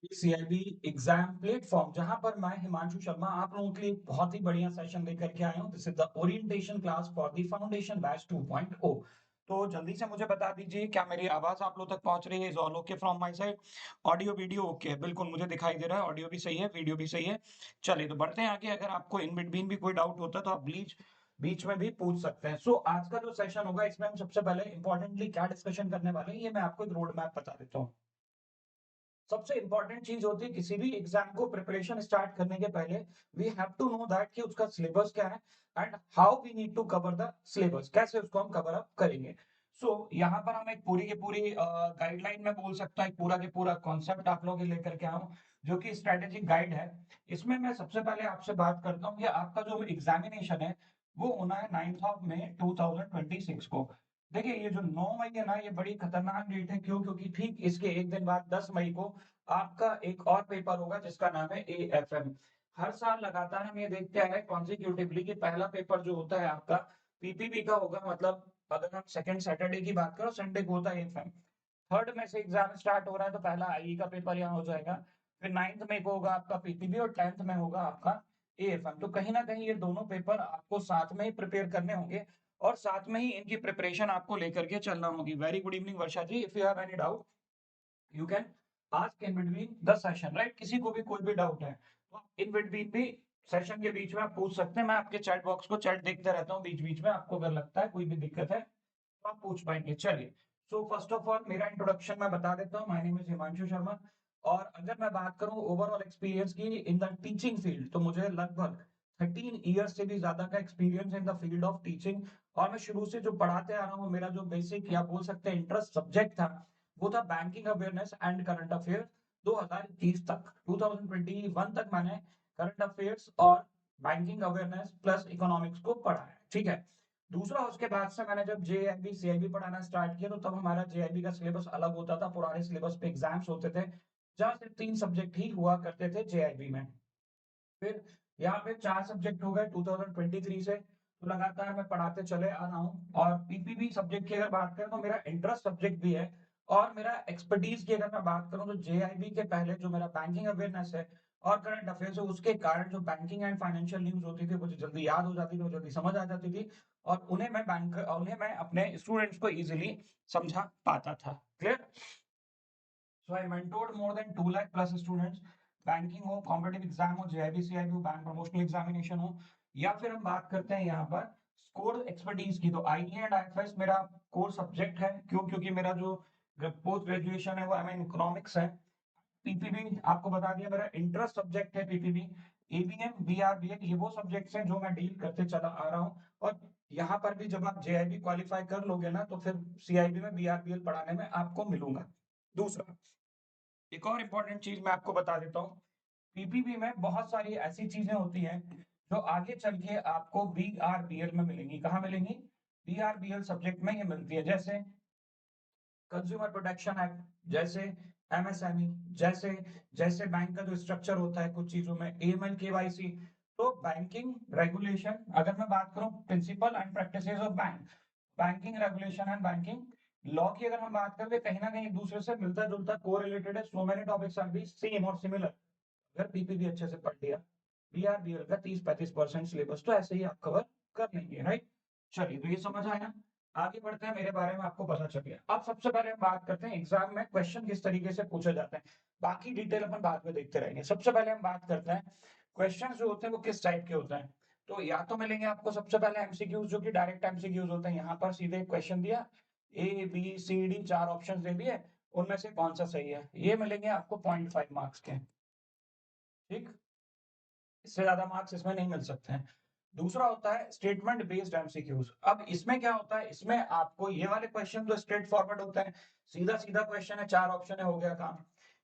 CIB exam platform जहां पर मैं हिमांशु शर्मा आप लोगों के लिए एक बहुत ही बढ़िया सेशन लेकर के आया हूं। This is the orientation class for the foundation batch 2.0। तो जल्दी से मुझे बता दीजिए, क्या मेरी आवाज आप लोग तक पहुंच रही है? Is all okay from my side? Audio video okay है? बिल्कुल मुझे दिखाई दे रहा है, ऑडियो भी सही है, वीडियो भी सही है। चलिए तो बढ़ते हैं आगे। अगर आपको इन बिटवीन भी कोई डाउट होता है तो आप प्लीज बीच में भी पूछ सकते हैं। सो आज का जो सेशन होगा इसमें हम सबसे पहले इंपॉर्टेंटली क्या डिस्कशन करने वाले हैं, ये मैं आपको एक रोड मैप बता देता हूँ। सबसे इंपॉर्टेंट चीज होती है किसी भी एग्जाम को प्रिपरेशन स्टार्ट करने के पहले, we have to know that कि उसका सिलेबस क्या है and how we need to cover the syllabus, कैसे उसको हम कवर अप करेंगे। यहाँ पर हम एक पूरी की पूरी गाइडलाइन में बोल सकता है, पूरा के पूरा कॉन्सेप्ट आप लोगों के लेकर के आऊं, जो कि स्ट्रेटेजिक गाइड है। इसमें मैं सबसे पहले आपसे बात करता हूँ कि आपका जो एग्जामिनेशन है वो होना है 9 ऑफ मई 2026 को। देखिए ये जो 9 मई है ना, ये बड़ी खतरनाक डेट है। क्यों? क्योंकि ठीक इसके एक दिन बाद 10 मई को आपका एक और पेपर होगा जिसका नाम है एएफएम। हर साल लगातार हम ये देखते आए हैं कॉन्जिक्यूटिवली कि पहला पेपर जो होता है आपका पीपीबी का होगा। मतलब अगर हम सेकंड सैटरडे की बात करो, संडे को होता है एएफएम। थर्ड में से एग्जाम स्टार्ट हो रहा है तो पहला आईई का पेपर यहाँ हो जाएगा। फिर 9th मई को होगा आपका पीपीबी और 10th में होगा आपका एएफएम। तो कहीं ना कहीं ये दोनों पेपर आपको साथ में ही प्रिपेयर करने होंगे और साथ में ही इनकी प्रिपरेशन आपको लेकर के चलना होगी। Very good evening Varsha ji, if you have any doubt you can ask in between the session, right? किसी को भी कोई भी डाउट है तो आप इन बिटवीन भी सेशन के बीच में आप पूछ सकते हैं। मैं आपके चैट बॉक्स को चैट देखते रहता हूँ बीच बीच में, आपको अगर लगता है कोई भी दिक्कत है तो आप पूछ पाएंगे। चलिए, सो फर्स्ट ऑफ ऑल मेरा इंट्रोडक्शन मैं बता देता हूँ। My name is Himanshu Sharma. और अगर मैं बात करूँ ओवरऑल एक्सपीरियंस की इन द टीचिंग फील्ड, तो मुझे लगभग 13 ईयर्स से भी ज्यादा का experience in the field of teaching. और मैं शुरू से जो पढ़ाते आ रहा हूँ, मेरा जो बेसिक या बोल सकते हैं इंटरेस्ट सब्जेक्ट था वो था banking awareness and current affair. 2021 तक 2021 तक मैंने करंट अफेयर्स और बैंकिंग अवेयरनेस प्लस इकोनॉमिक्स को पढ़ा है, ठीक है। दूसरा, उसके बाद से मैंने जब जेआईबी सीआईबी पढ़ाना स्टार्ट किया तो तब हमारा जेआईबी का सिलेबस अलग होता था। पुराने सिलेबस पे एग्जाम्स होते थे जहाँ सिर्फ 3 सब्जेक्ट ही हुआ करते थे जेआईबी में। फिर यहाँ पे 4 सब्जेक्ट हो गए 2023 से। तो लगातार मैं पढ़ाते चले आ रहा हूँ। और पीपीबी सब्जेक्ट की अगर बात करें तो मेरा इंटरेस्ट सब्जेक्ट भी है। और मेरा एक्सपर्टीज की अगर मैं बात करूँ तो जेआईबी के पहले जो मेरा बैंकिंग अवेयरनेस है और करंट अफेयर्स है, उसके कारण जो बैंकिंग एंड फाइनेंशियल न्यूज होती थी मुझे जल्दी याद हो जाती थी, मुझे जल्दी समझ आ जाती थी। और उन्हें मैं अपने स्टूडेंट्स को इजिली समझा पाता था। Clear? So I mentored more than 2 lakh plus students. Banking हो, कॉम्पिटिटिव एग्जाम हो, जेआईबी सीआईबी हो, बैंक प्रमोशनल एग्जामिनेशन हो, या फिर हम बात करते हैं यहाँ पर स्कोर एक्सपर्टीज की, तो आईई एंड आईएफएस मेरा कोर सब्जेक्ट है। क्यों? क्योंकि मेरा जो पोस्ट ग्रेजुएशन है वो एम इकोनॉमिक्स है। पीपीबी आपको बता दिया मेरा इंटरेस्ट सब्जेक्ट है। पीपीबी, एबीएम, बीआरबीएल, ये वो सब्जेक्ट्स हैं जो मैं डील करते चला आ रहा हूँ। और यहाँ पर भी जब आप जेआईबी क्वालिफाई कर लोगे ना तो फिर सीआईबी में बीआरबीएल पढ़ाने में आपको मिलूंगा। दूसरा, एक और इम्पोर्टेंट चीज मैं आपको बता देता हूँ। पीपीबी में बहुत सारी ऐसी चीजें होती हैं जो आगे चल के आपको बीआरबीएल में मिलेंगी। कहाँ मिलेंगी? बीआरबीएल सब्जेक्ट में ये मिलती है। जैसे कंज्यूमर प्रोटेक्शन एक्ट, जैसे एमएसएमई, जैसे जैसे बैंक का जो स्ट्रक्चर होता है कुछ चीजों में, एएमएल केवाईसी। तो बैंकिंग रेगुलेशन, अगर मैं बात करूं principle and practices of bank, banking regulation and banking law की अगर हम बात करें, कहीं ना कहीं एक दूसरे से मिलता जुलता को रिलेटेड है। So many topics R B same और सिमिलर। अगर पीपीबी अच्छे से पढ़ लिया, बीआरबीएल का 30-35% सिलेबस तो ऐसे ही आप कवर कर लेंगे, राइट? चलिए, तो ये समझ आया। आगे बढ़ते हैं, मेरे बारे में आपको पता चल गया। अब सबसे पहले हम बात करते हैं एग्जाम में क्वेश्चन किस तरीके से पूछे जाते हैं। बाकी डिटेल अपन बाद में देखते रहेंगे। सबसे पहले हम बात करते हैं क्वेश्चन जो होते हैं वो किस टाइप के होते हैं। तो या तो मिलेंगे आपको सबसे पहले एमसीक्यूज, जो कि डायरेक्ट एमसीक्यूज होते हैं। यहाँ पर सीधे क्वेश्चन दिया, A B C D 4 option दे दिए, उनमें से कौन सा सही है। ये मिलेंगे आपको 0.5 मार्क्स के, ठीक। इससे ज्यादा मार्क्स इसमें नहीं मिल सकते हैं। दूसरा होता है स्टेटमेंट बेस्ड एमसीक्यूज। अब इसमें क्या होता है, इसमें आपको ये वाले क्वेश्चन तो स्ट्रेट फॉरवर्ड होते हैं, सीधा सीधा क्वेश्चन है, 4 ऑप्शन है, हो गया काम।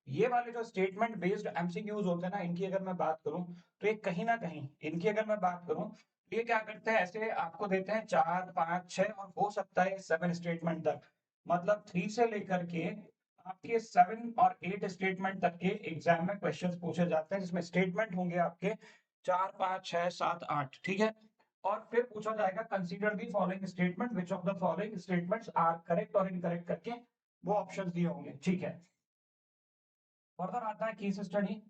ये वाले जो स्टेटमेंट बेस्ड एमसीक्यूज होते हैं ना, इनकी अगर मैं बात करूं तो ये कहीं ना कहीं, इनकी अगर मैं बात करूं तो ये क्या करते हैं, ऐसे आपको देते हैं 4, 5, 6 और हो सकता है 7 स्टेटमेंट तक। मतलब 3 से लेकर के आपके 7 और 8 स्टेटमेंट तक के एग्जाम में क्वेश्चंस पूछे जाते हैं, जिसमें स्टेटमेंट होंगे आपके 4, 5, 6, 7, 8, ठीक है। और फिर पूछा जाएगा consider the following statement, which of the following statements are correct और इनकरेक्ट करके वो ऑप्शंस दिए होंगे, ठीक है। फर्दर आता है केस स्टडी।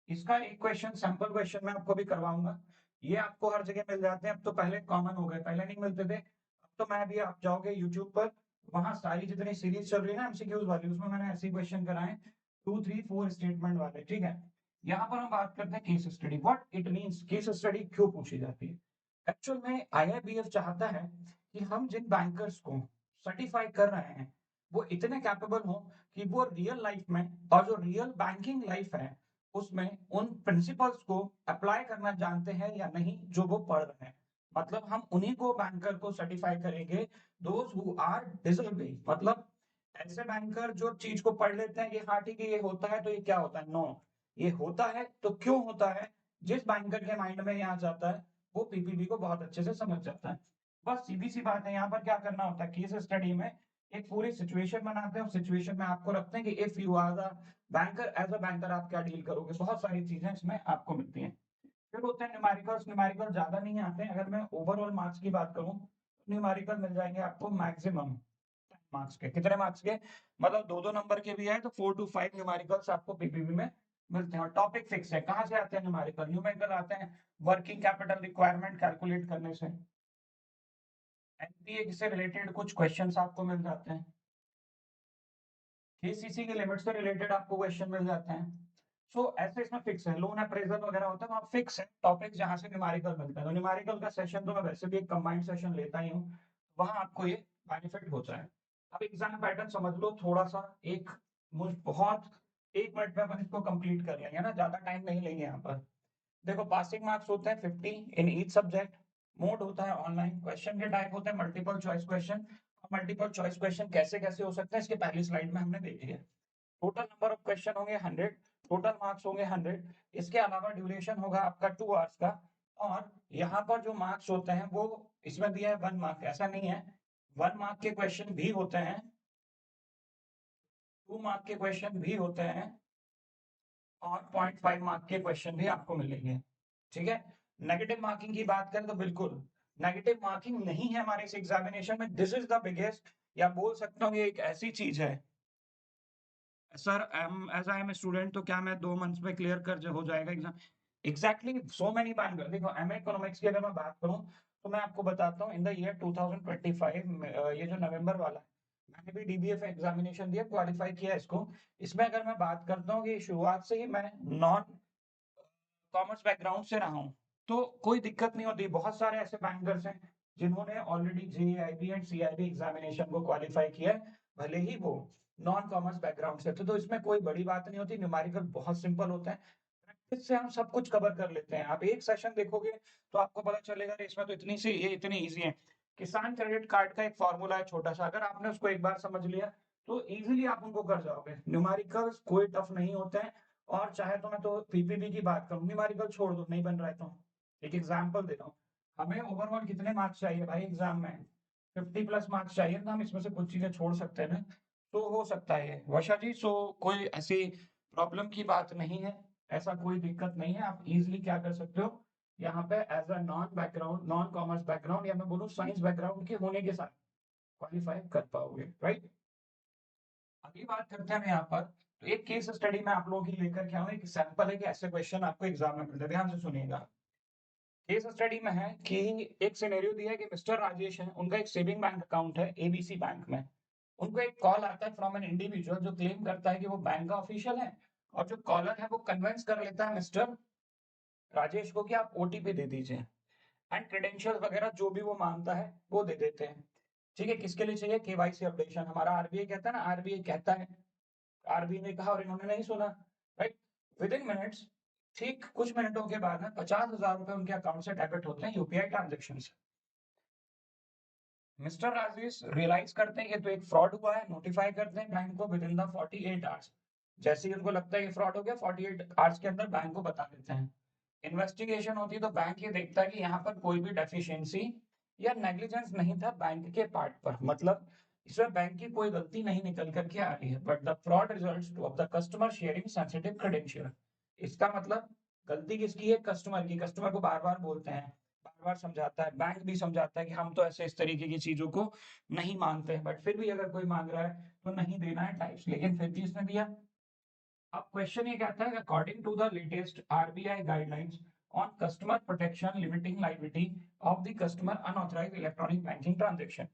इसका एक क्वेश्चन सैंपल क्वेश्चन मैं आपको भी करवाऊंगा। ये आपको हर जगह मिल जाते हैं, अब तो पहले कॉमन हो गए, पहले नहीं मिलते थे। अब तो मैं भी, आप जाओगे यूट्यूब पर, वहां सारी जितनी सीरीज चल रही है ना एमसीक्यूज वाली, उसमें मैंने ऐसे क्वेश्चन कराए 2 3 4 स्टेटमेंट वाले, ठीक है। यहाँ पर हम बात करते हैं case study, what it means, case study क्यों पूछी जाती है। एक्चुअल में आईआईबीएफ चाहता है कि हम जिन बैंकर्स को सर्टिफाई कर रहे हैं वो इतने कैपेबल हो कि वो रियल लाइफ में, और जो रियल बैंकिंग लाइफ है उसमें, उन प्रिंसिपल्स को अप्लाई करना जानते हैं या नहीं जो वो पढ़ रहे हैं। मतलब हम उन्हीं को बैंकर को सर्टिफाई करेंगे, दोज हु आर डिजर्विंग। मतलब ऐसे बैंकर जो चीज को पढ़ लेते हैं कि हाँ ठीक है ये होता है तो ये क्या होता है, नो, ये होता है तो क्यों होता है, जिस बैंकर के माइंड में ये आ जाता है वो पीपीबी को बहुत अच्छे से समझ जाता है। बस सीधी सी बात है, यहाँ पर क्या करना होता है, केस स्टडी में एक पूरी सिचुएशन बनाते हैं, उस सिचुएशन में आपको रखते हैं कि if you are the banker, as a banker आप क्या डील करोगे, बहुत सारी चीजें इसमें आपको मिलती हैं। फिर होते हैं न्यूमेरिकल्स। न्यूमेरिकल ज्यादा नहीं आते हैं, अगर मैं ओवरऑल मार्क्स की बात करूं तो न्यूमेरिकल मिल जाएंगे आपको मैक्सिमम मार्क्स के। कितने मार्क्स के, मतलब 2 2 नंबर के भी है तो 4 to 5 न्यूमेरिकल्स आपको पीपीबी में मिलते हैं। और टॉपिक फिक्स है, कहाँ से आते हैं न्यूमेरिकल, न्यूमेरिकल आते हैं वर्किंग कैपिटल रिक्वायरमेंट कैलकुलेट करने से, एनपीए से रिलेटेड कुछ क्वेश्चंस आपको मिल जाते हैं, केसीसी के लिमिट से रिलेटेड आपको क्वेश्चन मिल जाते हैं। सो ऐसे इसमें फिक्स है, लोन अप्रेजल वगैरह होता है वहाँ फिक्स है टॉपिक जहां से न्यूमेरिकल मिलता है। तो न्यूमेरिकल का सेशन तो मैं वैसे भी एक कंबाइंड सेशन लेता ही हूँ, वहां आपको ये बेनिफिट होता है। अब एग्जाम पैटर्न समझ लो थोड़ा सा, एक मुझ बहुत 1 मिनट में अपन इसको कंप्लीट कर लेंगे ना, ज्यादा टाइम नहीं लेंगे यहाँ पर। देखो पासिंग मार्क्स होते हैं 50 इन ईच सब्जेक्ट, मोड होता है ऑनलाइन, क्वेश्चन के टाइप होते हैं multiple choice question. Multiple choice question कैसे कैसे हो सकते हैं इसके पहली स्लाइड में हमने देख लिया। टोटल नंबर ऑफ क्वेश्चन होंगे 100, टोटल मार्क्स होंगे 100। इसके अलावा ड्यूरेशन होगा आपका 2 आवर्स का। और यहाँ पर जो मार्क्स होते हैं वो इसमें दिया है 1 मार्क, ऐसा नहीं है, 1 मार्क के क्वेश्चन भी होते हैं, 2 मार्क के क्वेश्चन भी होते हैं, और 0.5 मार्क के क्वेश्चन भी आपको मिलेंगे, ठीक है। नेगेटिव मार्किंग की बात करें तो बिल्कुल नेगेटिव मार्किंग नहीं है हमारे इस एग्जामिनेशन में, दिस इज द बिगेस्ट, या बोल सकता हूँ ये एक ऐसी चीज है। Sir as I am student तो क्या मैं 2 मंथ्स में क्लियर कर हो जाएगा exam, exactly so many banker. देखो एम इकोनॉमिक्स की अगर मैं बात करूं तो मैं आपको बताता हूँ इन द ईयर 2025 ये जो नवंबर वाला है, मैंने भी डीबीएफ एग्जामिनेशन दिया, क्वालिफाई किया इसको। इसमें अगर मैं बात करता हूँ कि शुरुआत से ही मैं नॉन कॉमर्स बैकग्राउंड से रहा हूँ, तो कोई दिक्कत नहीं होती। बहुत सारे ऐसे बैंकर्स हैं जिन्होंने already JIB and CIB examination को क्वालिफाई किया है, भले ही वो नॉन कॉमर्स बैकग्राउंड से थे। तो इसमें कोई बड़ी बात नहीं होती, न्यूमेरिकल बहुत सिंपल होता है, प्रैक्टिस से हम सब कुछ कवर कर लेते हैं। आप एक सेशन देखोगे तो आपको पता चलेगा कि इसमें तो इतनी सी ये इतनी ईजी है। किसान क्रेडिट कार्ड का एक फॉर्मूला है छोटा सा, अगर आपने उसको एक बार समझ लिया तो इजीली आप उनको कर जाओगे। न्यूमेरिकल्स कोई टफ नहीं होते हैं। और चाहे तो मैं तो पीपीबी की बात करूं, न्यूमेरिकल छोड़ दो, नहीं बन रहा है तो एक एग्जांपल देता हूँ। हमें ओवरऑल कितने मार्क्स चाहिए भाई एग्जाम में, 50+ मार्क्स चाहिए, तो हम इसमें से कुछ चीजें छोड़ सकते हैं ना, तो हो सकता है ये वर्षा जी। सो कोई ऐसी प्रॉब्लम की बात नहीं है, ऐसा कोई दिक्कत नहीं है, आप इजीली क्या कर सकते हो यहाँ पे as a non background, non commerce background, या मैं बोलूँ साइंस बैकग्राउंड के होने के साथ क्वालिफाई कर पाओगे, राइट। अगली बात करते हैं हम यहाँ पर, तो एक केस स्टडी में आप लोगों की लेकर के आऊँ, एक सैंपल है कि ऐसे क्वेश्चन आपको एग्जाम में मिलते हैं, ध्यान से सुनिएगा। केस स्टडी में है कि एक सिनेरियो दिया है कि मिस्टर राजेश है, उनका एक सेविंग बैंक अकाउंट है एबीसी बैंक में। उनको एक कॉल आता है फ्रॉम एन इंडिविजुअल जो क्लेम करता है कि वो बैंक का ऑफिशियल है, और जो कॉलर है वो कन्विंस कर लेता है मिस्टर राजेश को कि आप ओटीपी दे दीजिए, एंड क्रेडेंशियल वगैरह जो भी वो मांगता है वो दे देते हैं। ठीक है, किसके लिए चाहिए, केवाईसी अपडेशन। हमारा आरबीआई कहता है ना, आरबीआई कहता है, आरबी ने कहा और इन्होंने नहीं सुना, राइट। विद इन मिनट्स, ठीक कुछ मिनटों के बाद में 50,000 रुपए उनके अकाउंट से डेबिट होते हैं यूपीआई ट्रांजेक्शन से। मिस्टर राजेश रियलाइज करते हैं कि तो एक फ्रॉड हुआ है, नोटिफाई करते हैं बैंक को विद इन द 48 आवर्स। जैसे ही उनको लगता है कि फ्रॉड हो गया, 48 आवर्स के अंदर बैंक को बता देते हैं। इन्वेस्टिगेशन होती है तो बैंक ये देखता है कि यहाँ पर कोई भी डेफिशिएंसी या नेग्लिजेंस नहीं था बैंक के पार्ट पर, मतलब इसमें बैंक की कोई गलती नहीं निकल करके आ रही है, but the fraud results of the customer sharing sensitive credential. इसका मतलब गलती किसकी है, कस्टमर की। कस्टमर को बार बार बोलते हैं, बार बार समझाता है, बैंक भी समझाता है कि हम तो ऐसे इस तरीके की चीजों को नहीं मानते हैं, बट फिर भी अगर कोई मांग रहा है तो नहीं देना है टाइप्स, लेकिन फिर भी इसने दिया। अब क्वेश्चन ये कहता है कि according to the latest RBI guidelines on customer protection limiting liability of the customer unauthorised electronic banking transaction.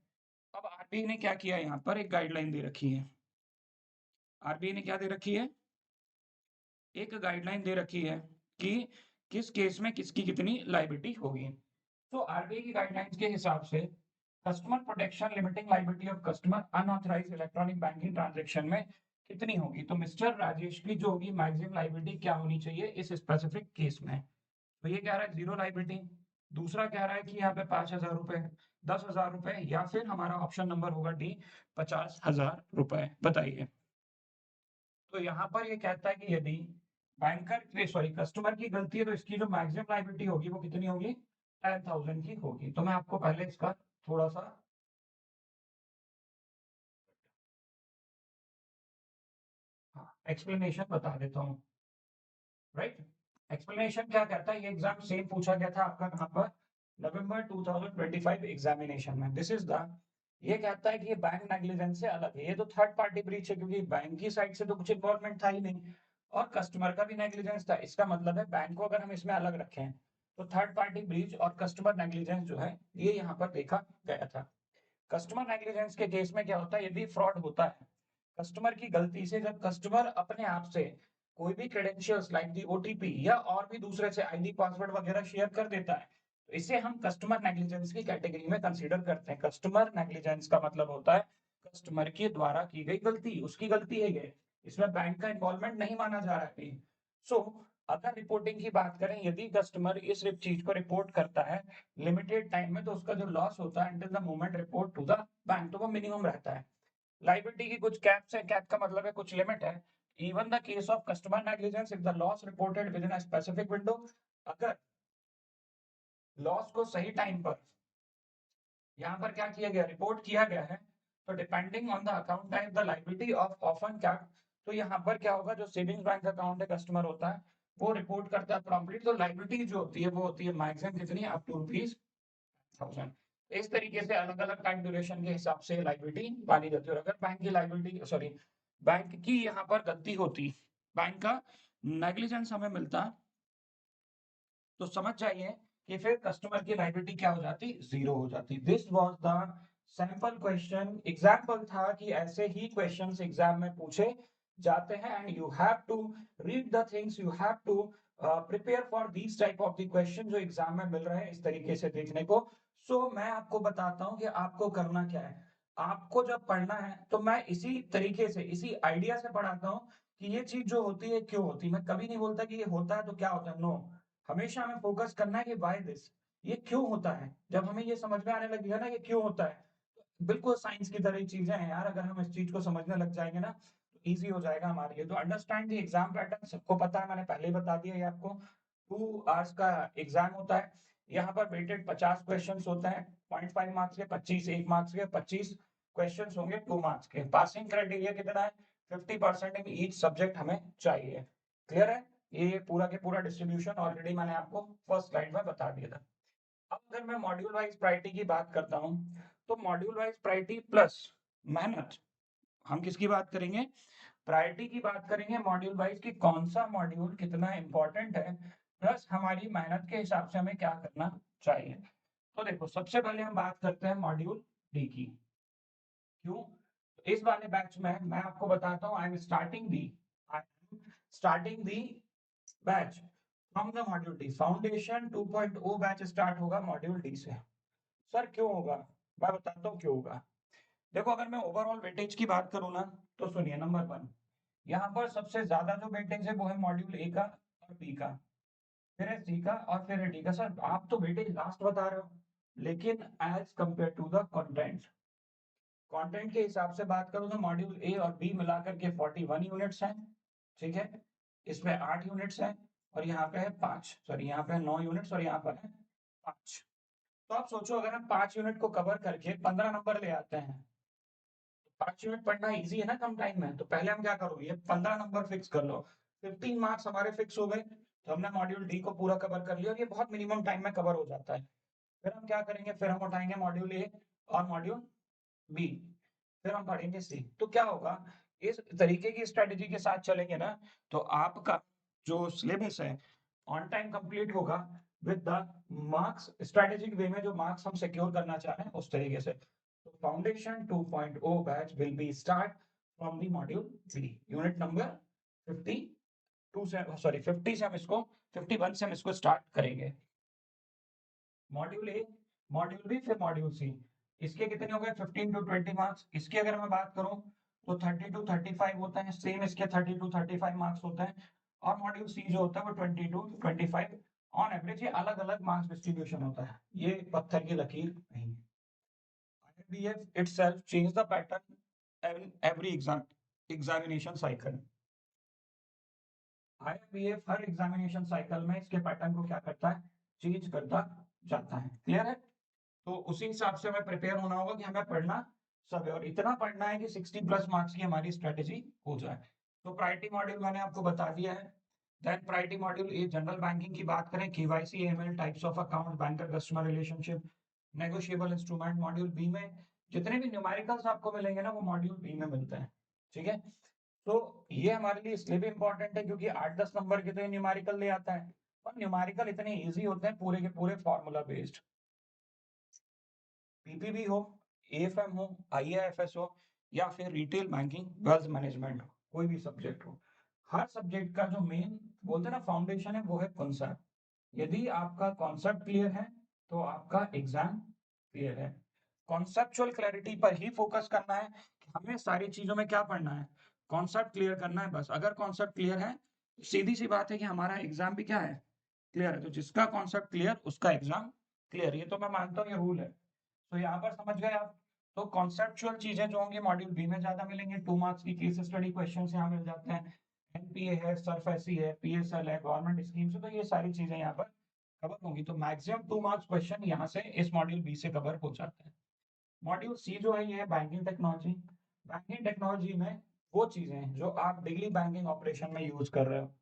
अब आरबीआई ने क्या किया, यहाँ पर एक गाइडलाइन दे रखी है। आरबीआई ने क्या दे रखी है, एक गाइडलाइन दे रखी है कि किस केस में किसकी कितनी लायबिलिटी होगी। तो आरबीआई की गाइडलाइंस के हिसाब से customer protection limiting liability of customer unauthorised electronic banking transaction में कितनी होगी, तो मिस्टर राजेश की जो होगी मैक्सिमम लायबिलिटी क्या होनी चाहिए इस स्पेसिफिक केस में। तो ये कह रहा है जीरो लायबिलिटी, दूसरा कह रहा है कि यहाँ पे 5,000 रुपए, 10,000 रुपए, या फिर हमारा ऑप्शन नंबर होगा डी 50,000 रुपए। बताइए। तो यहाँ पर ये कहता है कि यदि बैंकर सॉरी कस्टमर की गलती है तो इसकी जो मैक्सिमम लायबिलिटी होगी वो कितनी होगी, 10,000 की होगी। तो मैं आपको पहले इसका थोड़ा सा एक्सप्लेनेशन बता देता हूँ। राइट, एक्सप्लेनेशन क्या कहता है, ये एग्जाम सेम पूछा गया था आपका कहाँ पर, नवंबर 2025 एग्जामिनेशन में। दिस इज द, ये कहता है कि ये बैंक नेग्लिजेंस से अलग है, ये तो थर्ड पार्टी ब्रीच है क्योंकि बैंक की साइड से तो कुछ इन्वॉल्वमेंट था ही नहीं, और कस्टमर का भी नेग्लिजेंस था। इसका मतलब है बैंक को अगर हम इसमें अलग रखें तो थर्ड पार्टी ब्रीच और कस्टमर नेग्लिजेंस जो है ये यहाँ पर देखा गया था। कस्टमर नेग्लिजेंस के केस में क्या होता है, यदि फ्रॉड होता है कस्टमर की गलती से, जब कस्टमर अपने आप से कोई भी क्रेडेंशियल्स लाइक दी ओटीपी या और भी दूसरे से आईडी पासवर्ड वगैरह शेयर कर देता है, तो इसे हम कस्टमर नेग्लिजेंस की कैटेगरी में कंसीडर करते हैं। कस्टमर नेग्लिजेंस का मतलब होता है कस्टमर के द्वारा की गई गलती, उसकी गलती है ये, इसमें बैंक का इन्वॉल्वमेंट नहीं माना जा रहा है। सो अगर रिपोर्टिंग की बात करें, यदि कस्टमर इस चीज को रिपोर्ट करता है लिमिटेड टाइम में, तो उसका जो लॉस होता है until the moment report to the bank, तो वो मिनिमम रहता है। लायबिलिटी की कुछ कैप्स है, कैप का मतलब है कुछ लिमिट है। Even the case of customer negligence if the loss reported with in a specific window, अगर लॉस को सही टाइम पर यहाँ पर क्या किया गया, रिपोर्ट किया गया है, तो depending on the account type the liability of often cap, तो यहाँ पर क्या होगा, जो सेविंग्स बैंक अकाउंट है कस्टमर होता है वो रिपोर्ट करता है प्रॉम्प्टली, तो लायबिलिटी जो होती है वो होती है मैक्सिमम कितनी, अप टू ₹1000। इस तरीके से अलग अलग टाइम ड्यूरेशन के हिसाब से लायबिलिटी मानी जाती है। और अगर बैंक की लायबिलिटी सॉरी बैंक की यहाँ पर गलती होती, बैंक का नेग्लिजेंस हमें मिलता, तो समझ जाइए कि फिर कस्टमर की लायबिलिटी क्या हो जाती, जीरो हो जाती। This was the sample question, example था कि ऐसे ही क्वेश्चंस एग्जाम में पूछे जाते हैं and you have to read the things, you have to prepare for these type of the question जो एग्जाम में मिल रहे हैं इस तरीके से देखने को। मैं आपको बताता हूँ कि आपको करना क्या है। आपको जब पढ़ना है तो मैं इसी तरीके से इसी आइडिया से पढ़ाता हूँ कि ये चीज जो होती है क्यों होती है। मैं कभी नहीं बोलता कि ये होता है तो क्या होता है, नो, हमेशा हमें फोकस करना है कि व्हाई दिस, ये क्यों होता है। जब हमें ये समझ में आने लगेगा ना ये क्यों होता है, बिल्कुल साइंस की तरह ही चीजें हैं यार, अगर हम इस चीज को समझने लग जाएंगे ना तो इजी हो जाएगा हमारे लिए। तो अंडरस्टैंड द एग्जाम पैटर्न सबको पता है, मैंने पहले ही बता दिया ये आपको। 2 आवर्स का एग्जाम होता है, यहाँ पर वेटेड 50 क्वेश्चन होते हैं, 0.5 मार्क्स के 25, 1 मार्क्स के 25 क्वेश्चन होंगे 2 मार्क्स के। पासिंग क्राइटेरिया कितना है, 50% इन ईच सब्जेक्ट हमें चाहिए। क्लियर है, ये पूरा के पूरा डिस्ट्रीब्यूशन ऑलरेडी मैंने आपको फर्स्ट स्लाइड में बता दिया था। अब अगर मैं मॉड्यूल वाइज प्रायोरिटी की बात करता हूँ, तो मॉड्यूल वाइज प्रायोरिटी प्लस मेहनत, हम किसकी बात करेंगे, प्रायोरिटी की बात करेंगे मॉड्यूल वाइज कि कौन सा मॉड्यूल कितना इंपॉर्टेंट है, प्लस हमारी मेहनत के हिसाब से हमें क्या करना चाहिए। तो देखो सबसे पहले हम बात करते हैं मॉड्यूल डी की। क्यों, इस वाले बैच में मैं आपको बताता हूँ, I am starting the batch from the module D. Foundation 2.0 batch start होगा मॉड्यूल डी से। सर क्यों होगा, मैं बताता हूँ क्यों होगा। देखो अगर मैं ओवरऑल वेटेज की बात करूँ ना, तो सुनिए, नंबर 1 यहाँ पर सबसे ज्यादा जो वेटेज है वो है मॉड्यूल ए का और बी का, फिर है सी का और फिर है डी का। सर आप तो वेटेज लास्ट बता रहे हो, लेकिन as compare to the content, content के हिसाब से बात करूँ तो मॉड्यूल ए और बी मिलाकर के 41 यूनिट्स हैं, ठीक है, इसमें 8 यूनिट्स हैं, और यहाँ पे है 5, सॉरी यहाँ पे है 9 यूनिट्स और यहाँ पर है 5। तो आप सोचो अगर हम 5 यूनिट को कवर करके 15 नंबर ले आते हैं, 5 यूनिट पढ़ना इजी है ना कम टाइम में, तो पहले हम क्या करोगे, ये 15 नंबर फिक्स कर लो, 15 मार्क्स हमारे फिक्स हो गए, तो हमने मॉड्यूल डी को पूरा कवर कर लिया और ये बहुत मिनिमम टाइम में कवर हो जाता है। फिर हम क्या करेंगे, फिर हम उठाएंगे मॉड्यूल ए और मॉड्यूल बी, फिर हम पढ़ेंगे सी। तो क्या होगा, इस तरीके की स्ट्रेटेजी के साथ चलेंगे ना, तो आपका जो सिलेबस है ऑन टाइम कंप्लीट होगा विद द मार्क्स, स्ट्रेटेजिक वे में जो मार्क्स हम सिक्योर करना चाह रहे हैं उस तरीके से। तो foundation 2.0 batch will be start from the module 3 unit number 52 से, सॉरी 50 से हम इसको 51 से हम इसको स्टार्ट करेंगे। मॉड्यूल ए, मॉड्यूल बी, फिर मॉड्यूल सी। इसके कितने हो गए 15 टू 20 मार्क्स। इसकी अगर मैं बात करूं तो 30 टू 35 होता है, सेम इसके 30 टू 35 मार्क्स होता है। और मॉड्यूल सी जो होता है वो 22 टू 25 ऑन एवरेज। ये अलग अलग मार्क्स डिस्ट्रीब्यूशन होता है, ये पत्थर की लकीर नहीं। IIBF itself change the pattern in every examination cycle। IIBF her examination cycle में इसके पैटर्न को क्या करता है, चेंज करता जाता है। क्लियर है? तो उसी हिसाब से हमें प्रिपेयर होना होगा कि हमें पढ़ना सब है और इतना पढ़ना है कि 60 प्लस मार्क्स की हमारी स्ट्रेटेजी हो जाए। तो प्रायोरिटी मॉड्यूल मैंने आपको बता दिया है। Then priority module A general banking की बात करें, KYC, AML, types of account, banker customer relationship, negotiable instrument. Module B में जितने भी न्यूमेरिकल्स आपको मिलेंगे ना वो मॉड्यूल बी में मिलते हैं। ठीक है, तो ये हमारे लिए इसलिए भी इंपॉर्टेंट है क्योंकि 8-10 नंबर के तो ये न्यूमेरिकल ले आता है और न्यूमेरिकल इतने इजी होते हैं, पूरे के पूरे फॉर्मूला बेस्ड। पीपीबी हो, एएफएम हो, आईएएफएस हो या फिर रिटेल बैंकिंग, वेल्थ मैनेजमेंट हो, कोई भी सब्जेक्ट हो, हर सब्जेक्ट का जो मेन बोलते हैं ना फाउंडेशन है वो है कॉन्सेप्ट। यदि आपका कॉन्सेप्ट क्लियर है तो आपका एग्जाम क्लियर है। कॉन्सेप्चुअल क्लैरिटी पर ही फोकस करना है कि हमें सारी चीजों में क्या पढ़ना है, कॉन्सेप्ट क्लियर करना है बस। अगर कॉन्सेप्ट क्लियर है तो सीधी सी बात है कि हमारा एग्जाम भी क्या है, क्लियर है। तो जिसका कॉन्सेप्ट क्लियर उसका एग्जाम क्लियर, ये तो मैं मानता हूँ ये रूल है। तो यहाँ पर समझ गए आप। तो कॉन्सेप्चुअल चीजें जो होंगी मॉड्यूल बी में ज्यादा मिलेंगे, 2 मार्क्स की केस स्टडी क्वेश्चन यहाँ मिल जाते हैं। एनपीए है, सरफेसी है, पीएसएल है, गवर्नमेंट स्कीम से, तो ये सारी चीजें यहाँ पर कवर होंगी। तो मैक्सिमम 2 मार्क्स क्वेश्चन यहाँ से इस मॉड्यूल बी से कवर हो जाते हैं। मॉड्यूल सी जो है ये है बैंकिंग टेक्नोलॉजी। बैंकिंग टेक्नोलॉजी में वो चीजें हैं जो आप डेली बैंकिंग ऑपरेशन में यूज कर रहे हो,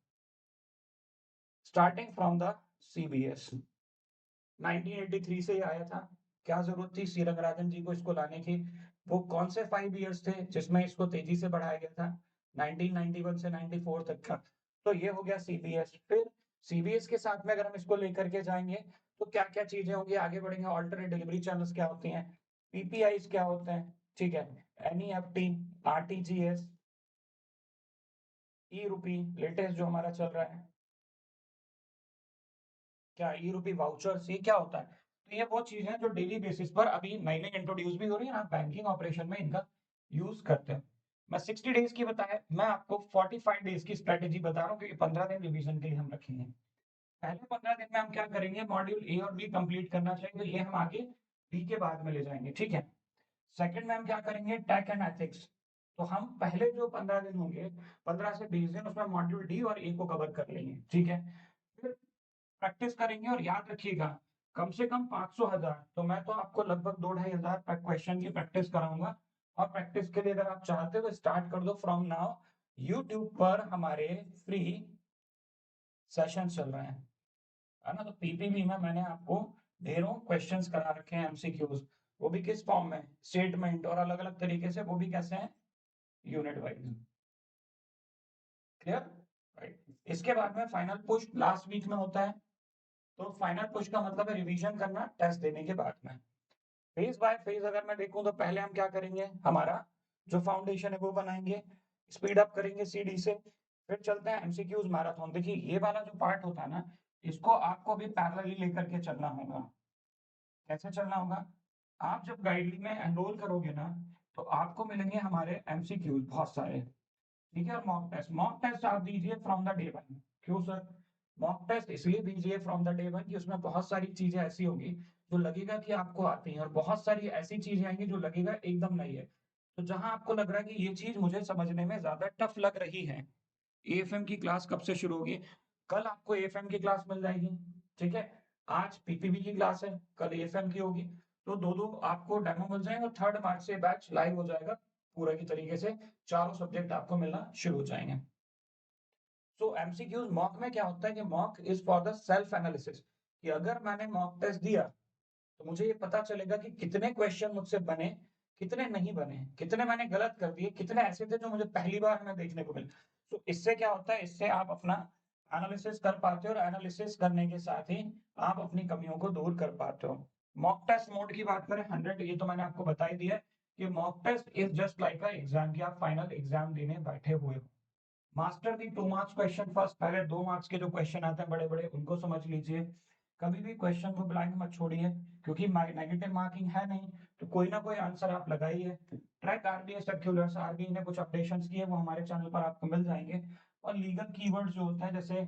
स्टार्टिंग फ्रॉम द सीबीएस। 1983 से ही आया था। क्या जरूरत थी सी रंगराजन जी को इसको लाने की? वो कौन से 5 इयर्स थे जिसमें इसको तेजी से बढ़ाया गया था, 1991 से 94 तक का। तो ये हो गया सीबीएस। फिर सीबीएस के साथ में अगर हम इसको लेकर के जाएंगे तो क्या क्या चीजें होंगी, आगे बढ़ेंगे। ऑल्टरनेट डिलीवरी चैनल्स क्या होती हैं, पीपीआईज क्या होते हैं, ठीक है, एनईएफटी, आरटीजीएस, ई रूपी लेटेस्ट जो हमारा चल रहा है, क्या ई रूपी वाउचर्स, ये क्या होता है। तो ये वो चीज है जो डेली बेसिस पर अभी नई नई इंट्रोड्यूस भी हो रही है ना, बैंकिंग ऑपरेशन में इनका यूज करते हैं। मैं 60 डेज की बताया, मैं आपको 45 डेज की स्ट्रेटेजी बता रहा हूँ क्योंकि 15 दिन रिवीजन के लिए हम रखेंगे। पहले 15 दिन में हम क्या करेंगे, मॉड्यूल ए और बी कंप्लीट करना चाहिए, तो ये हम आगे बी के बाद में ले जाएंगे। ठीक है, सेकंड में हम क्या करेंगे, टेक एंड एथिक्स। तो हम पहले जो 15 दिन होंगे, 15 से 20 दिन, उसमें मॉड्यूल डी और ए को कवर कर लेंगे। ठीक है, फिर प्रैक्टिस करेंगे और याद रखिएगा कम से कम 500,000, तो मैं तो आपको लगभग 2-2,500 क्वेश्चन की प्रैक्टिस कराऊंगा। और प्रैक्टिस के लिए अगर आप चाहते हो तो स्टार्ट कर दो फ्रॉम नाउ। यूट्यूब पर हमारे फ्री सेशन चल रहे हैं, है ना। तो पीपीबी में मैंने आपको ढेरों क्वेश्चंस करा रखे हैं, एमसीक्यूज, वो भी किस फॉर्म में, स्टेटमेंट और अलग अलग तरीके से, वो भी कैसे हैं, यूनिट वाइज। Clear, right. इसके बाद में फाइनल पुश लास्ट वीक में होता है। तो फाइनल पुश का मतलब है रिवीजन करना टेस्ट देने के बाद में। फेज बाय फेज अगर मैं देखूं तो पहले हम क्या करेंगे, हमारा जो फाउंडेशन है वो बनाएंगे, स्पीड अप करेंगे सीडी से। फिर चलते हैं एमसीक्यूज मैराथन। देखिए ये वाला जो पार्ट होता है ना, इसको आपको भी पैरेलली लेकर के चलना होगा। कैसे चलना होगा, आप जब गाइडली में एनरोल करोगे ना तो आपको मिलेंगे हमारे एमसीक्यूज बहुत सारे। ठीक है, और मॉक टेस्ट आप दीजिए फ्रॉम द डे वन। क्यों सर, मॉक टेस्ट इसलिए दीजिए फ्रॉम द डे वन कि उसमें बहुत सारी चीजें ऐसी होंगी जो लगेगा कि आपको आती हैं और बहुत सारी ऐसी चीजें आएंगी जो लगेगा एकदम नहीं है। तो जहां आपको लग रहा है कि ये चीज मुझे समझने में ज्यादा टफ लग रही है, एएफएम की क्लास कब से शुरू होगी, कल आपको एएफएम की क्लास मिल जाएगी। ठीक है, आज पीपीबी की क्लास है, कल एएफएम की होगी। तो दो दो आपको डेमो मिल जाएंगे और 3rd मार्च से बैच लाइव हो जाएगा पूरा की तरीके से, चारों सब्जेक्ट आपको मिलना शुरू हो जाएंगे। सो एमसीक्यूज मॉक में क्या होता है कि mock is for the self analysis, कि अगर मैंने मॉक टेस्ट दिया तो मुझे ये पता चलेगा कि कितने क्वेश्चन मुझसे बने, कितने नहीं बने, कितने मैंने गलत कर दिए, कितने ऐसे थे जो मुझे पहली बार हमें देखने को मिले। तो इससे क्या होता है, इससे आप अपना एनालिसिस कर पाते हो और एनालिसिस करने के साथ ही आप अपनी कमियों को दूर कर पाते हो। मॉक टेस्ट मोड की बात करें 100, ये तो मैंने आपको बता ही दिया है कि mock test is just like a exam, कि आप फाइनल एग्जाम देने बैठे हुए हो। Master the 2 marks question first, पहले 2 मार्क्स के जो क्वेश्चन आते हैं बड़े-बड़े उनको समझ लीजिए। कभी भी क्वेश्चन को ब्लैंक मत छोड़िए, क्योंकि नेगेटिव मार्किंग है नहीं, तो कोई ना कोई आंसर आप लगाइए। ट्रैक आरबीआई सर्कुलर्स, आरबीआई ने कुछ अपडेशंस किए, वो हमारे चैनल पर आपको मिल जाएंगे। और लीगल कीवर्ड जो होता है, जैसे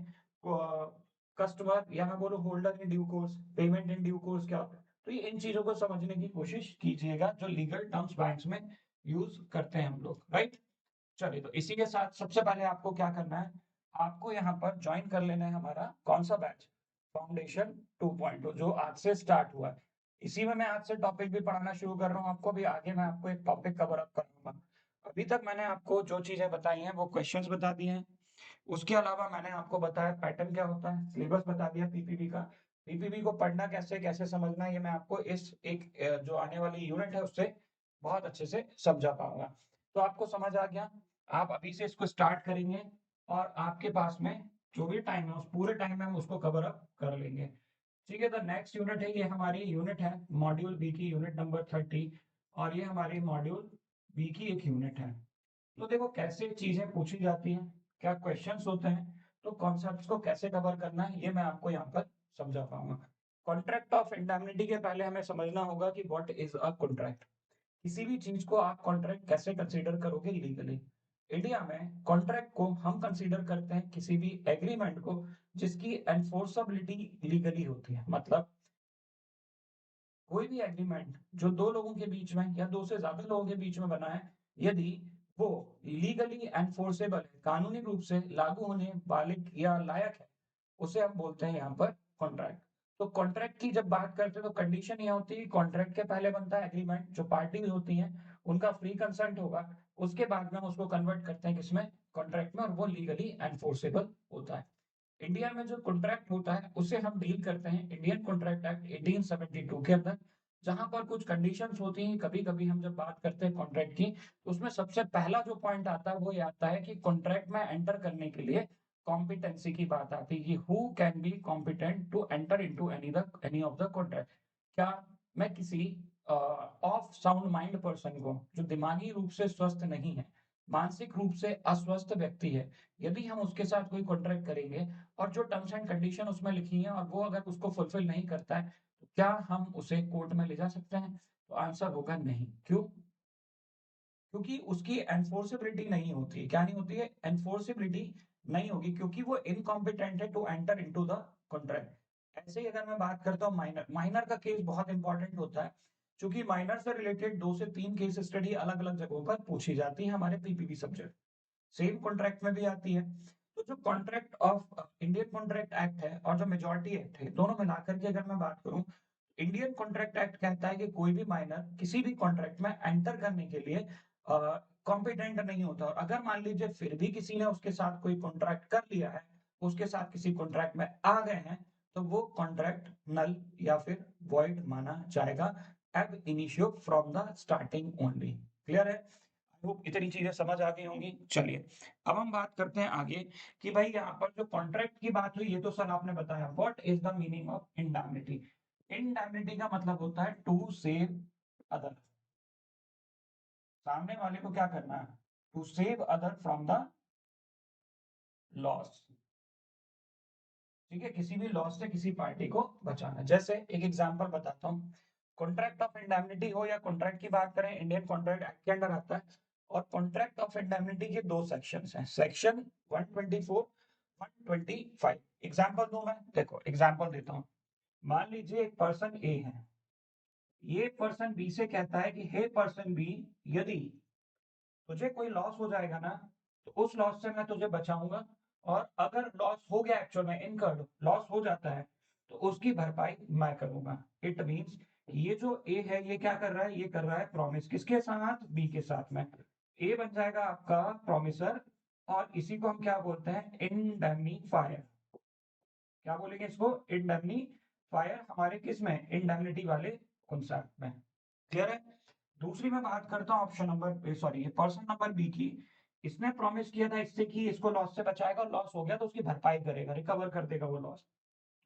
कस्टमर या मैं बोलूँ holder in due course, payment in due course क्या होता है, तो ये इन चीजों को समझने की कोशिश कीजिएगा जो लीगल टर्म्स बैंक्स में यूज करते हैं हम लोग, राइट। चलिए, तो इसी के साथ सबसे पहले आपको क्या करना है, आपको यहाँ पर ज्वाइन कर लेना है हमारा कौन सा बैच, फाउंडेशन 2.0, जो आज से स्टार्ट हुआ है। इसी में मैं आज से टॉपिक भी पढ़ाना शुरू कर रहा हूँ आपको। भी आगे मैं आपको एक टॉपिक कवर अप करूंगा। अभी तक मैंने आपको जो चीजें बताई हैं वो क्वेश्चंस बता दिए हैं। उसके अलावा मैंने आपको बताया पैटर्न क्या होता है, सिलेबस बता दिया पीपीबी का। पीपीबी को पढ़ना कैसे, कैसे समझना है, ये मैं आपको इस एक जो आने वाली यूनिट है उससे बहुत अच्छे से समझा पाऊंगा। तो आपको समझ आ गया, आप अभी से इसको स्टार्ट करेंगे और आपके पास में जो भी टाइम है उस पूरे टाइम में हम उसको कवर अप कर लेंगे। ठीक है, तो नेक्स्ट यूनिट है, ये हमारी यूनिट है मॉड्यूल बी की यूनिट नंबर 30, और ये हमारी मॉड्यूल बी की एक यूनिट है। तो देखो कैसे चीजें पूछी जाती हैं, क्या क्वेश्चंस होते हैं, तो कॉन्सेप्ट्स को कैसे कवर करना है, ये मैं आपको यहाँ पर समझा पाऊंगा। कॉन्ट्रैक्ट ऑफ इंडेमनिटी के पहले हमें समझना होगा कि व्हाट इज अ कॉन्ट्रैक्ट। किसी भी चीज को आप कॉन्ट्रैक्ट कैसे कंसीडर करोगे लीगली। इंडिया में कॉन्ट्रैक्ट को हम कंसीडर करते हैं किसी भी एग्रीमेंट को जिसकी एनफोर्सबिलिटी लीगली होती है। मतलब कोई भी एग्रीमेंट जो दो लोगों के बीच में या दो से ज्यादा लोगों के बीच में बना है, यदि वो लीगली एनफोर्सेबल है, कानूनी रूप से लागू होने वाले या लायक है, उसे हम बोलते हैं यहाँ पर कॉन्ट्रैक्ट। तो कॉन्ट्रैक्ट की जब बात करते हैं तो कंडीशन यह होती है, कॉन्ट्रैक्ट के पहले बनता है एग्रीमेंट, जो पार्टीज होती हैं उनका फ्री कंसेंट होगा। उसके बाद में हम उसको कन्वर्ट करते हैं किसमें, कॉन्ट्रैक्ट में, और वो लीगली एनफोर्सेबल होता है। इंडिया में जो कॉन्ट्रैक्ट होता है उसे हम डील करते हैं इंडियन कॉन्ट्रैक्ट एक्ट 1872 के अंदर, जहां पर कुछ कंडीशंस होती हैं। कभी कभी हम जब बात करते हैं कॉन्ट्रैक्ट की, तो उसमें सबसे पहला जो पॉइंट आता है वो ये आता है कि कॉन्ट्रैक्ट में एंटर करने के लिए कॉम्पिटेंसी की बात आती है कि who can be competent to enter into any of the contract. क्या मैं किसी ऑफ साउंड माइंड पर्सन को, जो दिमागी रूप से स्वस्थ नहीं है, मानसिक रूप से अस्वस्थ व्यक्ति है, यदि हम उसके साथ कोई कॉन्ट्रैक्ट करेंगे और जो टर्म्स एंड कंडीशन उसमें लिखी है और वो अगर उसको फुलफिल नहीं करता है, तो क्या हम उसे कोर्ट में ले जा सकते हैं? तो आंसर होगा नहीं। क्यों? क्योंकि उसकी एनफोर्सेबिलिटी नहीं होती है। क्या नहीं होती है? एनफोर्सेबिलिटी नहीं होगी, क्योंकि वो इनकॉम्पिटेंट है to enter into the contract. ऐसे ही अगर मैं बात करता हूँ माइनर, माइनर का केस बहुत इंपॉर्टेंट होता है, क्योंकि माइनर से रिलेटेड 2 से 3 केस स्टडी अलग अलग जगहों पर पूछी जाती है हमारे पीपीपी सब्जेक्ट, सेम कॉन्ट्रैक्ट में भी आती है। तो जो contract of Indian contract act है और जो मेजॉरिटी एक्ट है, दोनों मिलाकर के अगर मैं बात करूं, इंडियन कॉन्ट्रैक्ट एक्ट कहता है कि कोई भी माइनर किसी भी कॉन्ट्रैक्ट में एंटर करने के लिए कॉम्पिटेंट नहीं होता। और अगर मान लीजिए फिर भी किसी ने उसके साथ कोई कॉन्ट्रैक्ट कर लिया है, उसके साथ किसी कॉन्ट्रैक्ट में आ गए हैं, तो वो कॉन्ट्रैक्ट नल या फिर वॉइड माना जाएगा एब initio from the starting only. Clear है? होप इतनी चीजें समझ आ गई होंगी। चलिए, अब हम बात करते हैं आगे कि भाई यहाँ पर जो कॉन्ट्रैक्ट की बात हुई, ये तो सर आपने बताया। What is the meaning of indemnity? Indemnity का मतलब होता है टू सेव अदर, सामने वाले को क्या करना है, to save other from the loss. ठीक है, किसी भी लॉस से किसी पार्टी को बचाना। जैसे एक एग्जांपल बताता हूँ, कॉन्ट्रैक्ट ऑफ इंडैम्निटी हो या कॉन्ट्रैक्ट की बात करें, इंडियन कॉन्ट्रैक्ट एक्ट के अंडर आता है। और कॉन्ट्रैक्ट ऑफ इंडैम्निटी के दो सेक्शंस हैं, सेक्शन 124, 125। एग्जांपल दूं मैं, देखो एग्जांपल देता हूँ। मान लीजिए एक पर्सन ए है, ये पर्सन बी से कहता है कि हे पर्सन बी, यदि तुझे कोई लॉस हो जाएगा ना, तो उस लॉस से मैं तुझे बचाऊंगा, और अगर लॉस हो गया, एक्चुअल में इनकर्ड लॉस हो जाता है, तो उसकी भरपाई मैं करूंगा। इट मींस ये जो ए है ये क्या कर रहा है, ये कर रहा है प्रॉमिस किसके साथ, बी के साथ में। ए बन जाएगा आपका प्रॉमिसर, और इसी को हम क्या बोलते हैं, इंडेमनीफायर। क्या बोलेंगे इसको, इंडेमनीफायर, हमारे किस में, इंडेमनिटी वाले कॉन्सेप्ट में। क्लियर है? दूसरी मैं बात करता हूँ option number sorry person number B की। इसने प्रॉमिस किया था इससे कि इसको लॉस से बचाएगा, लॉस हो गया तो उसकी भरपाई करेगा, रिकवर कर देगा वो लॉस।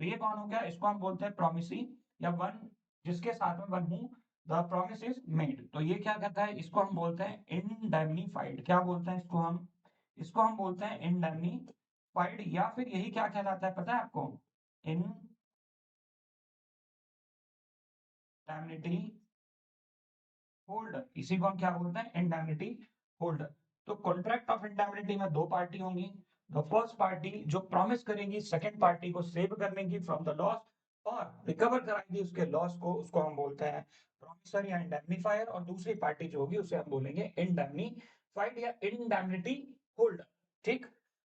तो ये कौन हो गया, इसको हम बोलते हैं प्रॉमिसी, या वन जिसके साथ में वन हूं द प्रॉमिस इज मेड। तो ये क्या कहता है, इसको हम बोलते हैं इंडेमनीफाइड। क्या बोलते हैं इसको हम, इसको हम बोलते हैं इंडेमनीफाइड, या फिर यही क्या कहलाता है पता है आपको, इंडेमनिटी होल्डर। इसी को हम क्या बोलते हैं, इंडेमनिटी होल्डर। तो कॉन्ट्रैक्ट ऑफ इंडेमनिटी में दो पार्टी होंगी। द फर्स्ट पार्टी जो प्रॉमिस करेगी सेकंड पार्टी को सेव करने की फ्रॉम द लॉस और रिकवर कराएंगी उसके लॉस को, उसको हम बोलते हैं प्रॉमिसर या इंडेमनीफायर। और दूसरी पार्टी जो होगी उसे हम बोलेंगे इंडेमनीफाइड या इंडेमनिटी होल्डर। ठीक।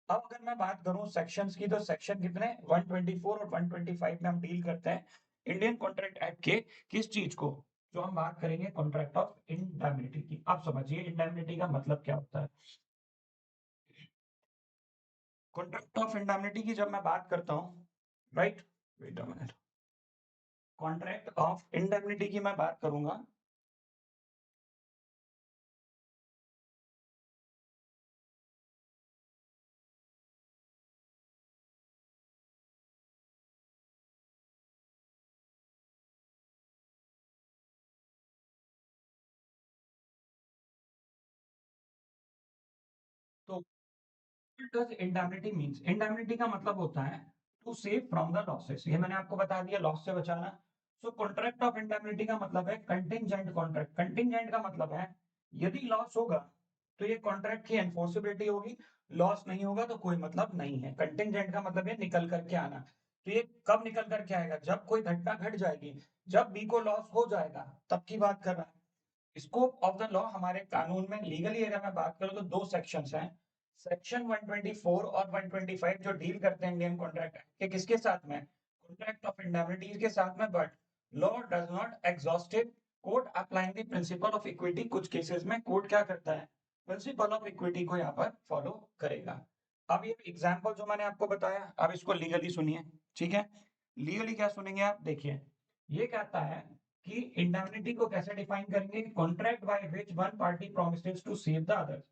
अब अगर मैं बात करूं सेक्शंस की, तो सेक्शन कितने 124 और 125 में हम डील करते हैं इंडियन कॉन्ट्रैक्ट एक्ट के किस चीज को, जो हम बात करेंगे कॉन्ट्रैक्ट ऑफ इंडेमनिटी की। आप समझिए इंडेमनिटी का मतलब क्या होता है। कॉन्ट्रैक्ट ऑफ इंडेमनिटी की जब मैं बात करता हूँ, right, wait a minute, contract of indemnity की मैं बात करूंगा, तो does indemnity means, indemnity का मतलब होता है to save from the losses. ये मैंने आपको बता दिया, लॉस से बचाना। सो कॉन्ट्रैक्ट ऑफ इंडेमनिटी का मतलब है कंटिंजेंट कॉन्ट्रैक्ट। कंटिंजेंट का मतलब है यदि लॉस होगा तो ये कॉन्ट्रैक्ट की एनफोर्सेबिलिटी होगी, लॉस नहीं होगा तो कोई मतलब नहीं है। कंटिंजेंट का मतलब है निकल करके आना। तो ये कब निकल करके आएगा, जब कोई घटना घट जाएगी, जब बी को लॉस हो जाएगा तब की बात कर रहा है। स्कोप ऑफ द लॉ हमारे कानून में लीगली अगर मैं बात करूं तो दो सेक्शंस हैं, सेक्शन 124 और 125 जो डील करते हैं इंडियन कॉन्ट्रैक्ट एक्ट के किसके साथ में, कॉन्ट्रैक्ट ऑफ इंडेमनिटीज के साथ में। But law does not exhaustive, court applying the principle of equity. कुछ केसेस में कोर्ट क्या करता है, प्रिंसिपल ऑफ इक्विटी को यहाँ पर फॉलो करेगा। अब ये एग्जाम्पल जो मैंने आपको बताया, अब इसको लीगली सुनिए। ठीक है, लीगली क्या सुनेंगे आप, देखिए ये कहता है कि इंडेमनिटी को कैसे डिफाइन करेंगे, contract by which one party promises to save the others.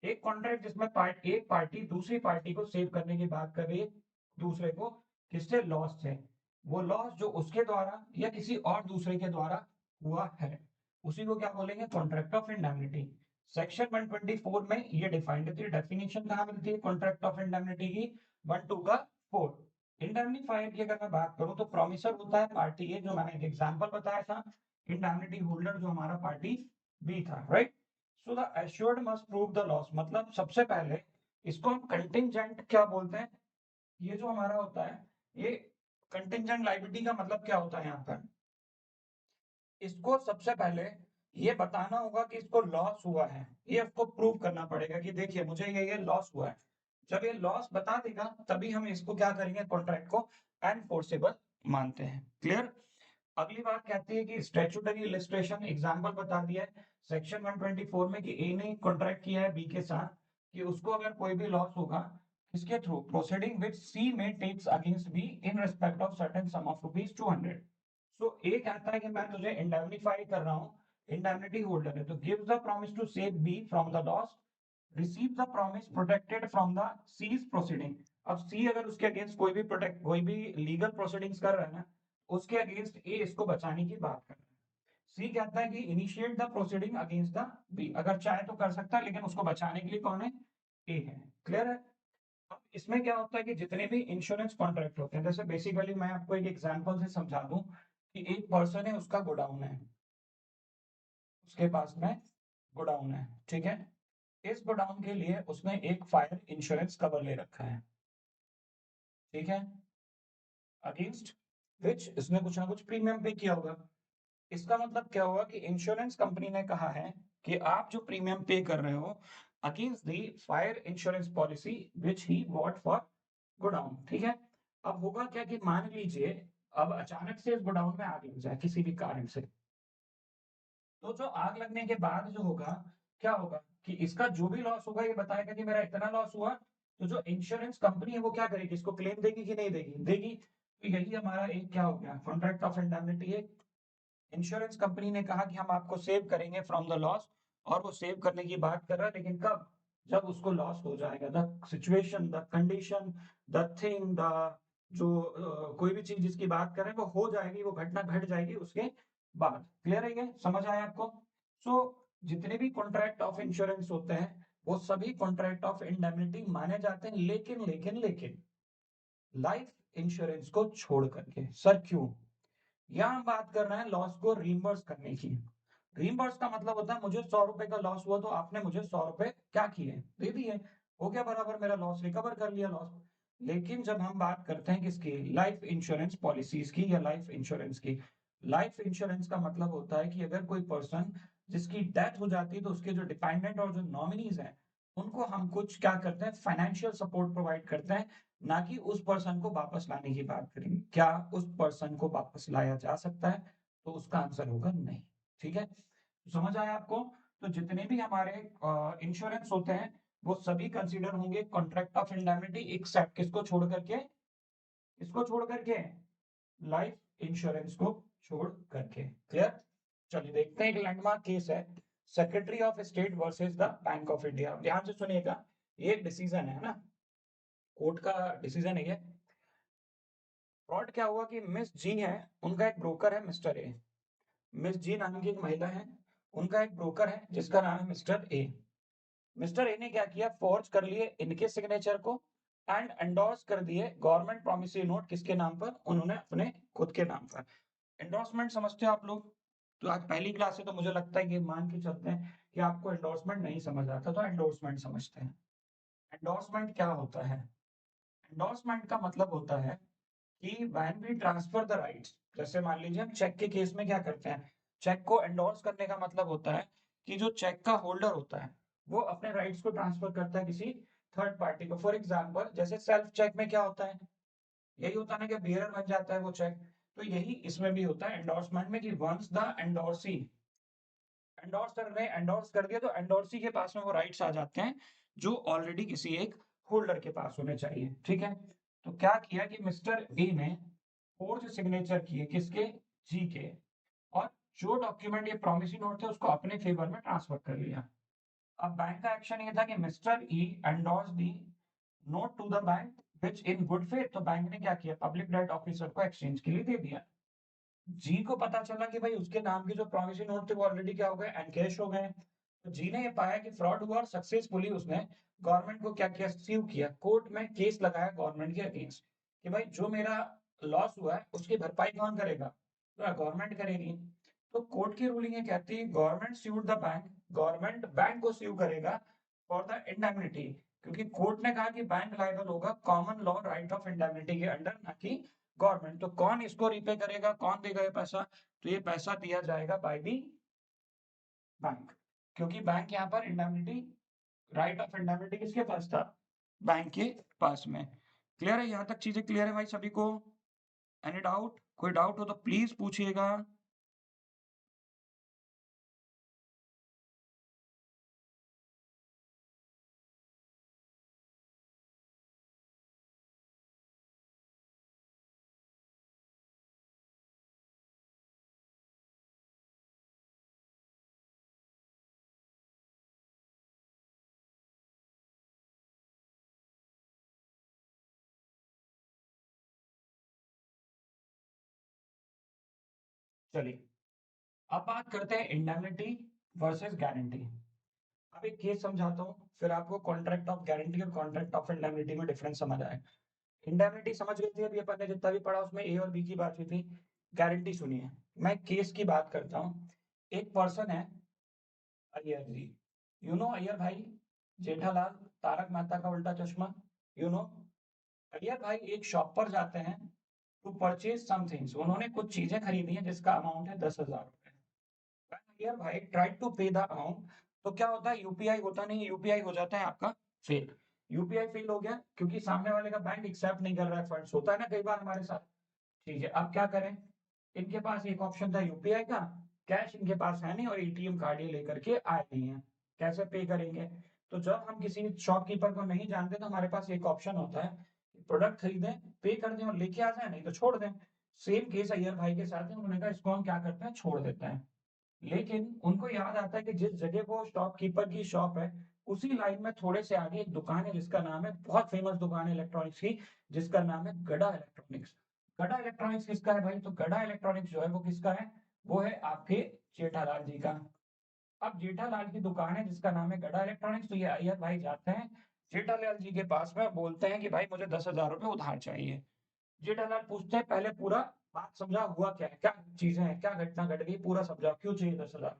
एक कॉन्ट्रैक्ट जिसमें एक पार्टी दूसरी पार्टी को सेव करने की बात कर रही है, दूसरे को किससे, लॉस से। वो लॉस जो उसके द्वारा या किसी और दूसरे के द्वारा हुआ है, उसी को क्या बोलेंगे, कॉन्ट्रैक्ट ऑफ इंडेमनिटी। सेक्शन 124 में ये डिफाइंड होती है। डेफिनेशन कहाँ मिलती है कॉन्ट्रैक्ट ऑफ इंडेमनिटी की, 1 2 का 4। इंडेमनीफायर की अगर मैं बात करूं तो प्रोमिसर होता है पार्टी ए, जो मैंने एक एग्जांपल बताया था, इंडेमनिटी होल्डर जो हमारा पार्टी बी था, right. So the assured must prove the loss, मतलब सबसे पहले इसको हम कंटिंजेंट क्या बोलते हैं, ये जो हमारा होता है ये कंटिंजेंट लायबिलिटी का मतलब क्या होता है यहाँ पर, इसको सबसे पहले ये बताना होगा कि इसको लॉस हुआ है, ये इसको प्रूव करना पड़ेगा कि देखिए मुझे ये लॉस हुआ है। जब ये लॉस बता देगा तभी हम इसको क्या करेंगे, कॉन्ट्रैक्ट को एनफोर्सेबल मानते हैं। क्लियर। अगली बात कहती है कि स्टैट्यूटरी इलस्ट्रेशन, एग्जांपल बता दिया है सेक्शन 124 में कि ए ने कॉन्ट्रैक्ट किया है बी के साथ कि उसको अगर कोई भी लॉस होगा इसके थ्रू, प्रोसीडिंग विच सी में takes against B in respect of certain sum of rupees 200। So A कहता है कि मैं तुझे इंडेमनीफाई कर रहा हूँ, इंडेमनिटी होल्डर है, तो give the promise to save B from the loss, receive the promise protected from the C's proceeding. अब सी अगर उसके अगेंस्ट कोई भी प्रोटेक्ट कोई भी लीगल प्रोसीडिंग्स कर रहा है ना, उसके अगेंस्ट ए इसको बचाने की बात कर रहा है। सी कहता है कि initiate the proceeding against the B, अगर चाहे तो कर सकता है लेकिन उसको बचाने के लिए कौन है, ए है। क्लियर है। अब इसमें क्या होता है कि जितने भी इंश्योरेंस कॉन्ट्रैक्ट होते हैं, जैसे बेसिकली मैं आपको एक एग्जांपल से समझा दूं कि एक पर्सन है, उसका गोडाउन है, उसके पास में गोडाउन है, ठीक है। इस गोडाउन के लिए उसने एक फायर इंश्योरेंस कवर ले रखा है, ठीक है, अगेंस्ट विच इसने कुछ ना कुछ प्रीमियम पे किया होगा। इसका मतलब क्या हुआ कि इंश्योरेंस कंपनी ने कहा है कि आप जो प्रीमियम पे कर रहे हो against the fire insurance policy which he bought for godown, ठीक है। अब होगा क्या कि मान लीजिए अब अचानक से इस गोडाउन में आग लग जाए किसी भी कारण से, तो जो आग लगने के बाद जो होगा, क्या होगा कि इसका जो भी लॉस होगा ये बताएगा कि मेरा इतना लॉस हुआ। तो जो इंश्योरेंस कंपनी है वो क्या करेगी, इसको क्लेम देगी कि नहीं देगी, देगी। तो यही हमारा एक क्या हो गया, कॉन्ट्रैक्ट ऑफ इंडेमनिटी है। इंश्योरेंस कंपनी ने कहा कि हम आपको सेव करेंगे फ्रॉम द लॉस, और वो सेव करने की बात कर रहा है, लेकिन कब? जब उसको लॉस हो जाएगा, the situation, the condition, the thing, the जो कोई भी चीज जिसकी बात कर रहे हैं वो हो जाएगी, वो घटना घट जाएगी उसके बाद। क्लियर है ये? समझ आया आपको? सो जितने भी कॉन्ट्रैक्ट ऑफ इंश्योरेंस होते हैं वो सभी कॉन्ट्रैक्ट ऑफ इंडेमनिटी माने जाते हैं, लेकिन लेकिन लेकिन लाइफ इंश्योरेंस को छोड़ करके। सर क्यों? यहाँ हम बात कर रहे हैं लॉस को रीइंबर्स करने की। रीइंबर्स का मतलब होता है मुझे 100 रुपए का लॉस हुआ तो आपने मुझे 100 रुपए क्या किए, दे दिए, हो गया बराबर, मेरा लॉस रिकवर कर लिया लॉस। लेकिन जब हम बात करते हैं किसकी, लाइफ इंश्योरेंस पॉलिसीज की या लाइफ इंश्योरेंस की, लाइफ इंश्योरेंस का मतलब होता है कि अगर कोई पर्सन जिसकी डेथ हो जाती है तो उसके जो डिपेंडेंट और जो नॉमिनीज हैं उनको हम कुछ क्या करते हैं, फाइनेंशियल सपोर्ट प्रोवाइड करते हैं, ना कि उस पर्सन को वापस लाने की बात करेंगे। क्या उस पर्सन को वापस लाया जा सकता है? तो उसका आंसर होगा नहीं। ठीक है, समझ आया आपको? तो जितने भी हमारे इंश्योरेंस होते हैं वो सभी कंसीडर होंगे कॉन्ट्रैक्ट ऑफ इंडेमनिटी, एक्सेप्ट किसको छोड़ करके, इसको छोड़ करके, लाइफ इंश्योरेंस को छोड़ करके। क्लियर? चलिए देखते हैं, एक लैंडमार्क केस है, secretary of state versus the bank of India. ध्यान से सुनिएगा, ये एक डिसीजन है ना, कोर्ट का डिसीजन है ये। फ्रॉड क्या हुआ कि मिस जी है, उनका एक ब्रोकर है मिस्टर ए। मिस जी नाम की एक महिला है, उनका एक ब्रोकर है जिसका नाम है मिस्टर ए। मिस्टर ए ने क्या किया, फोर्ज कर लिए इनके सिग्नेचर को एंड एंडोर्स कर दिए गवर्नमेंट प्रॉमिसरी नोट, किसके नाम पर? उन्होंने अपने खुद के नाम पर। एंडोर्समेंट समझते हो आप लोग? तो आज पहली क्लास है तो मुझे लगता है कि मान के चलते हैं कि आपको एंडोर्समेंट नहीं समझ आता, तो एंडोर्समेंट समझते हैं। एंडोर्समेंट क्या होता है? एंडोर्समेंट का मतलब होता है कि when we transfer the rights, जैसे मान लीजिए हम चेक के केस में क्या करते हैं, चेक को एंडोर्स करने का मतलब होता है कि जो चेक का होल्डर होता है वो अपने राइट्स को ट्रांसफर करता है किसी थर्ड पार्टी को। फॉर एग्जांपल जैसे सेल्फ चेक में क्या होता है, यही होता है ना कि बियरर बन जाता है वो चेक। तो यही इसमें भी होता है एंडोर्समेंट में कि वंस द एंडोर्सी एंडोर्स कर रहे हैं, एंडोर्स कर दिया तो एंडोर्सी के पास में वो राइट्स आ जाते हैं जो ऑलरेडी किसी एक होल्डर के पास होने चाहिए। ठीक है, तो क्या किया कि मिस्टर ए ने फोर्ज सिग्नेचर किए किसके, जी के, और जो डॉक्यूमेंट ये प्रॉमिसरी नोट थे उसको अपने फेवर में ट्रांसफर कर लिया। अब बैंक का एक्शन ये था कि Mr E endorse the note to the bank which in good faith, तो बैंक ने क्या किया, पब्लिक डेट ऑफिसर को एक्सचेंज के लिए दे दिया। जी को पता चला कि भाई उसके नाम के जो प्रॉमिसरी नोट थे वो ऑलरेडी क्या हो गए, एनकैश हो गए। तो जी ने ये पाया कि फ्रॉड हुआ और सक्सेसफुली उसने गवर्नमेंट को क्या किया, स्यू किया, कोर्ट में केस लगाया गवर्नमेंट के अगेंस्ट कि भाई जो मेरा लॉस हुआ है उसकी भरपाई कौन करेगा, तो गवर्नमेंट करेगी। तो कोर्ट की रूलिंग ये कहती है government sued the bank, government bank को स्यू करेगा फॉर द इंडेमनिटी, क्योंकि कोर्ट ने कहा कि बैंक लायबल होगा common law right of indemnity के अंडर, ना कि गवर्नमेंट। तो कौन इसको रिपे करेगा, कौन देगा ये पैसा? तो ये पैसा दिया जाएगा बाय दी बैंक, क्योंकि बैंक यहाँ पर इंडेमनिटी, राइट ऑफ इंडेमनिटी किसके पास था, बैंक के पास में। क्लियर है? यहाँ तक चीजें क्लियर है भाई सभी को? Any doubt? कोई डाउट हो तो प्लीज पूछिएगा। चलिए अब बात करते हैं इंडेमनिटी वर्सेस गारंटी। अब एक केस समझाता हूँ, फिर आपको कॉन्ट्रैक्ट ऑफ गारंटी और कॉन्ट्रैक्ट ऑफ इंडेमनिटी में डिफरेंस समझ आए। इंडेमनिटी समझ गए थे, अभी अपन ने जितना भी पढ़ा उसमें ए और बी की बात हुई थी। गारंटी सुनिए, मैं केस की बात करता हूँ। एक पर्सन है अय्यर जी, यू नो अय्यर भाई, जेठालाल, तारक मेहता का उल्टा चश्मा, यू नो। अय्यर भाई एक शॉप पर जाते हैं टू परचेज समथिंग्स, उन्होंने कुछ चीजें खरीदी हैं जिसका अमाउंट है 10,000 रुपए। अय्यर भाई ट्राई टू पे द अमाउंट, तो क्या होता है, यूपीआई होता नहीं, यूपीआई हो जाता है आपका फेल। यूपीआई फेल हो गया क्योंकि सामने वाले का बैंक एक्सेप्ट नहीं कर रहा है फंड्स, होता है ना कई बार हमारे साथ। ठीक है, अब क्या करें, इनके पास एक ऑप्शन था यूपीआई का, कैश इनके पास है नहीं और एटीएम कार्ड ये लेकर के आए नहीं है, कैसे पे करेंगे? तो जब हम किसी शॉपकीपर को नहीं जानते तो हमारे पास एक ऑप्शन होता है, प्रोडक्ट खरीदें, पे कर दें और लेके आ जाए, नहीं तो छोड़ दें। सेम केस अय्यर भाई के साथ है, उन्होंने कहा इसको हम क्या करते हैं, छोड़ देते हैं। लेकिन उनको याद आता है कि जिस जगह वो शॉपकीपर की शॉप है, उसी लाइन में थोड़े से आगे एक दुकान है जिसका नाम है, बहुत फेमस दुकान है इलेक्ट्रॉनिक्स की, जिसका नाम है गड़ा इलेक्ट्रॉनिक्स। गड़ा इलेक्ट्रॉनिक्स किसका है भाई? तो गड़ा इलेक्ट्रॉनिक्स जो है वो किसका है? वो है आपके जेठालाल जी का। अब जेठालाल की दुकान है जिसका नाम है गड़ा इलेक्ट्रॉनिक्स, तो ये अय्यर भाई जाते हैं जेठालाल जी के पास में, बोलते हैं कि भाई मुझे 10,000 रुपए उधार चाहिए। जेठालाल पूछते हैं पहले पूरा बात समझा, हुआ क्या है, क्या चीजें हैं, क्या घटना घट गई, पूरा समझा, क्यों चाहिए 10,000।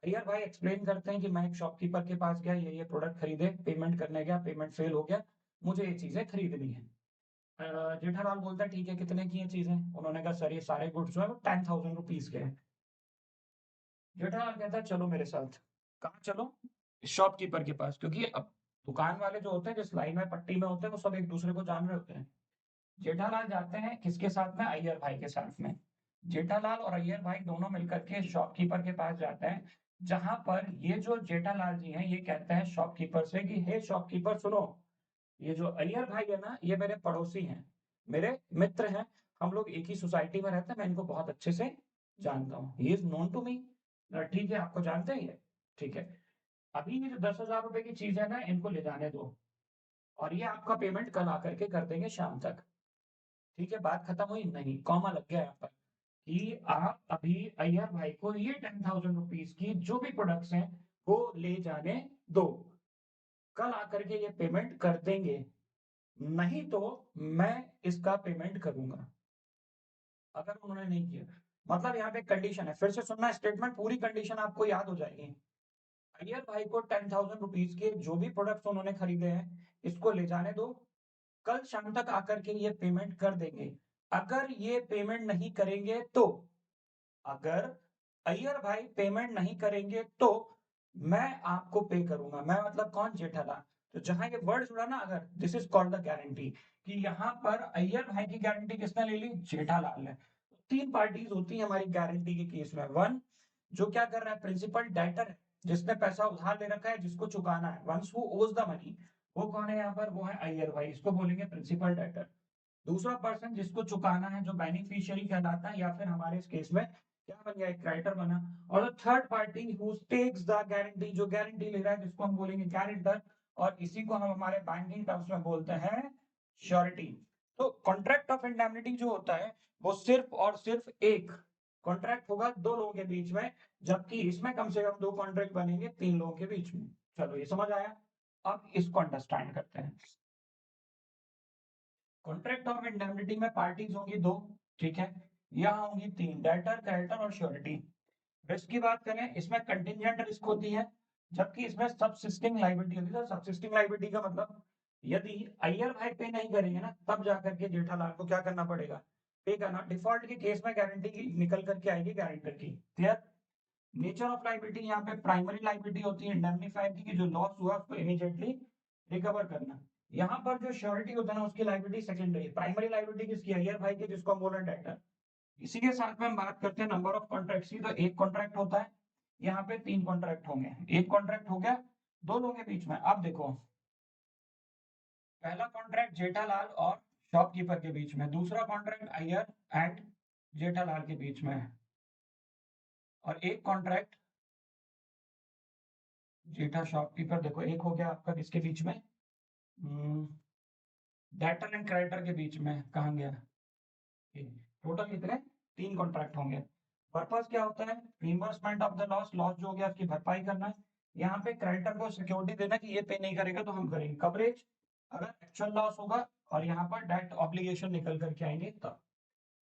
अय्यर भाई एक्सप्लेन करते हैं कि मैं एक शॉपकीपर के पास गया, ये प्रोडक्ट खरीदे, पेमेंट करने गया, पेमेंट फेल हो गया, मुझे ये चीजें खरीदनी है। जेठालाल बोलता है ठीक है, कितने की ये चीजें? उन्होंने कहा सर ये सारे गुड्स जो है वो 10,000 रुपीज के हैं। जेठालाल कहता है चलो मेरे साथ। कहाँ चलो? शॉपकीपर के पास, क्योंकि अब दुकान वाले जो होते हैं जिस लाइन में पट्टी में होते हैं वो सब एक दूसरे को जान रहे होते हैं। जेठालाल जाते हैं किसके साथ में? अय्यर भाई के साथ में। जेठालाल और अय्यर भाई दोनों मिलकर के शॉपकीपर के पास जाते हैं, जहां पर ये जो जेठालाल जी हैं ये कहते हैं शॉपकीपर से कि हे शॉपकीपर सुनो, ये जो अय्यर भाई है ना ये मेरे पड़ोसी हैं, मेरे मित्र हैं, हम लोग एक ही सोसाइटी में रहते हैं, मैं इनको बहुत अच्छे से जानता हूँ, he is known to me. ठीक है, आपको जानते हैं ये? ठीक है, अभी ये जो 10,000 रुपए की चीज है ना इनको ले जाने दो, और ये आपका पेमेंट कल आकर के कर देंगे शाम तक। ठीक है, बात खत्म हुई? नहीं, कॉमा लग गया यहाँ पर कि आप अभी अय्यर भाई को ये 10,000 रुपीज की जो भी प्रोडक्ट्स हैं वो ले जाने दो, कल आकर के ये पेमेंट कर देंगे, नहीं तो मैं इसका पेमेंट करूंगा। अगर उन्होंने नहीं किया, मतलब यहाँ पे कंडीशन है, फिर से सुनना स्टेटमेंट, पूरी कंडीशन आपको याद हो जाएगी। अय्यर भाई को 10,000 रुपीज के जो भी प्रोडक्ट्स उन्होंने खरीदे हैं इसको ले जाने दो, कल शाम तक आकर के ये पेमेंट कर देंगे। अगर ये पेमेंट नहीं करेंगे तो, अगर अय्यर भाई पेमेंट नहीं करेंगे तो मैं आपको पे करूंगा। मैं मतलब कौन? जेठालाल। तो जहां ये वर्ड जुड़ा ना, अगर, this is called the guarantee, कि यहाँ पर अय्यर भाई की गारंटी किसने ले ली? जेठालाल ने। तीन पार्टीज होती है हमारी गारंटी के केस में। वन, जो क्या कर रहा है? प्रिंसिपल डेटर है, जिसने पैसा उधार ले रखा है, जिसको चुकाना है, वंस हु ओज द मनी, वो कौन है यहाँ पर? वो है अय्यर भाई, इसको बोलेंगे प्रिंसिपल डेटर। दूसरा पर्सन जिसको चुकाना है, जो बेनिफिशियरी कहलाता है, या फिर हमारे इस केस में क्या बन गया? एक क्रेडिटर बना। और third party who takes the guarantee, जो गारंटी ले रहा है, जिसको हम बोलेंगे गारंटर, और इसी को हम हमारे बैंकिंग टर्म्स में बोलते हैं श्योरिटी। तो कॉन्ट्रैक्ट ऑफ इंडेमनिटी जो होता है वो सिर्फ और सिर्फ एक कॉन्ट्रैक्ट होगा दो लोगों के बीच में, जबकि इसमें कम से कम दो कॉन्ट्रैक्ट बनेंगे तीन लोगों के बीच में। चलो ये समझ आया, अब इसको अंडरस्टैंड करते हैं। कॉन्ट्रैक्ट ऑफ इंडेमनिटी में पार्टीज होंगी दो, ठीक है, यहाँ होंगी तीन, डेटर, क्रेडिटर और श्योरिटी। रिस्क की बात करें, इसमें कंटिजेंट रिस्क होती है, जबकि इसमें सबसिस्टिंग लायबिलिटी होती है। सबसिस्टिंग लायबिलिटी का मतलब, यदि अय्यर भाई पे नहीं करेंगे ना, तब जाकर के जेठालाल को क्या करना पड़ेगा? पे करना। डिफॉल्ट के केस में गारंटी की निकल करके आएगी गारंटर की। क्लियर? नेचर ऑफ लायबिलिटी, यहाँ पे प्राइमरी लायबिलिटी होती है इंडेमनीफायर की, कि जो लॉस हुआ उसको इमीडिएटली रिकवर करना। यहाँ पर जो श्योरिटी होता है ना, उसकी लायबिलिटी सेकेंडरी। प्राइमरी लायबिलिटी किसकी? अय्यर भाई की, जिसको हम बोल रहे हैं डेटर। इसी के साथ में हम बात करते हैं नंबर ऑफ कॉन्ट्रैक्ट्स की, तो एक कॉन्ट्रैक्ट होता है, यहाँ पे तीन कॉन्ट्रैक्ट होंगे। एक कॉन्ट्रैक्ट हो गया दो लोगों के बीच में। अब देखो, पहला कॉन्ट्रैक्ट जेठालाल और शॉपकीपर के बीच में, दूसरा कॉन्ट्रैक्ट अय्यर एंड जेठालाल के बीच में, और एक कॉन्ट्रैक्ट जेठा शॉपकीपर, देखो एक हो गया आपका किसके बीच में? डेटर एंड क्रेडिटर के बीच में। कहाँ गया? टोटल कितने? तीन कॉन्ट्रैक्ट होंगे। पर्पस क्या होता है? Reimbursement of the loss, loss जो हो गया उसकी भरपाई करना है। यहाँ पे क्रेडिटर को सिक्योरिटी देना कि ये पे नहीं करेगा तो हम करेंगे कवरेज, अगर एक्चुअल लॉस होगा, और यहाँ पर डेट ऑब्लिगेशन निकल करके आएंगे तब।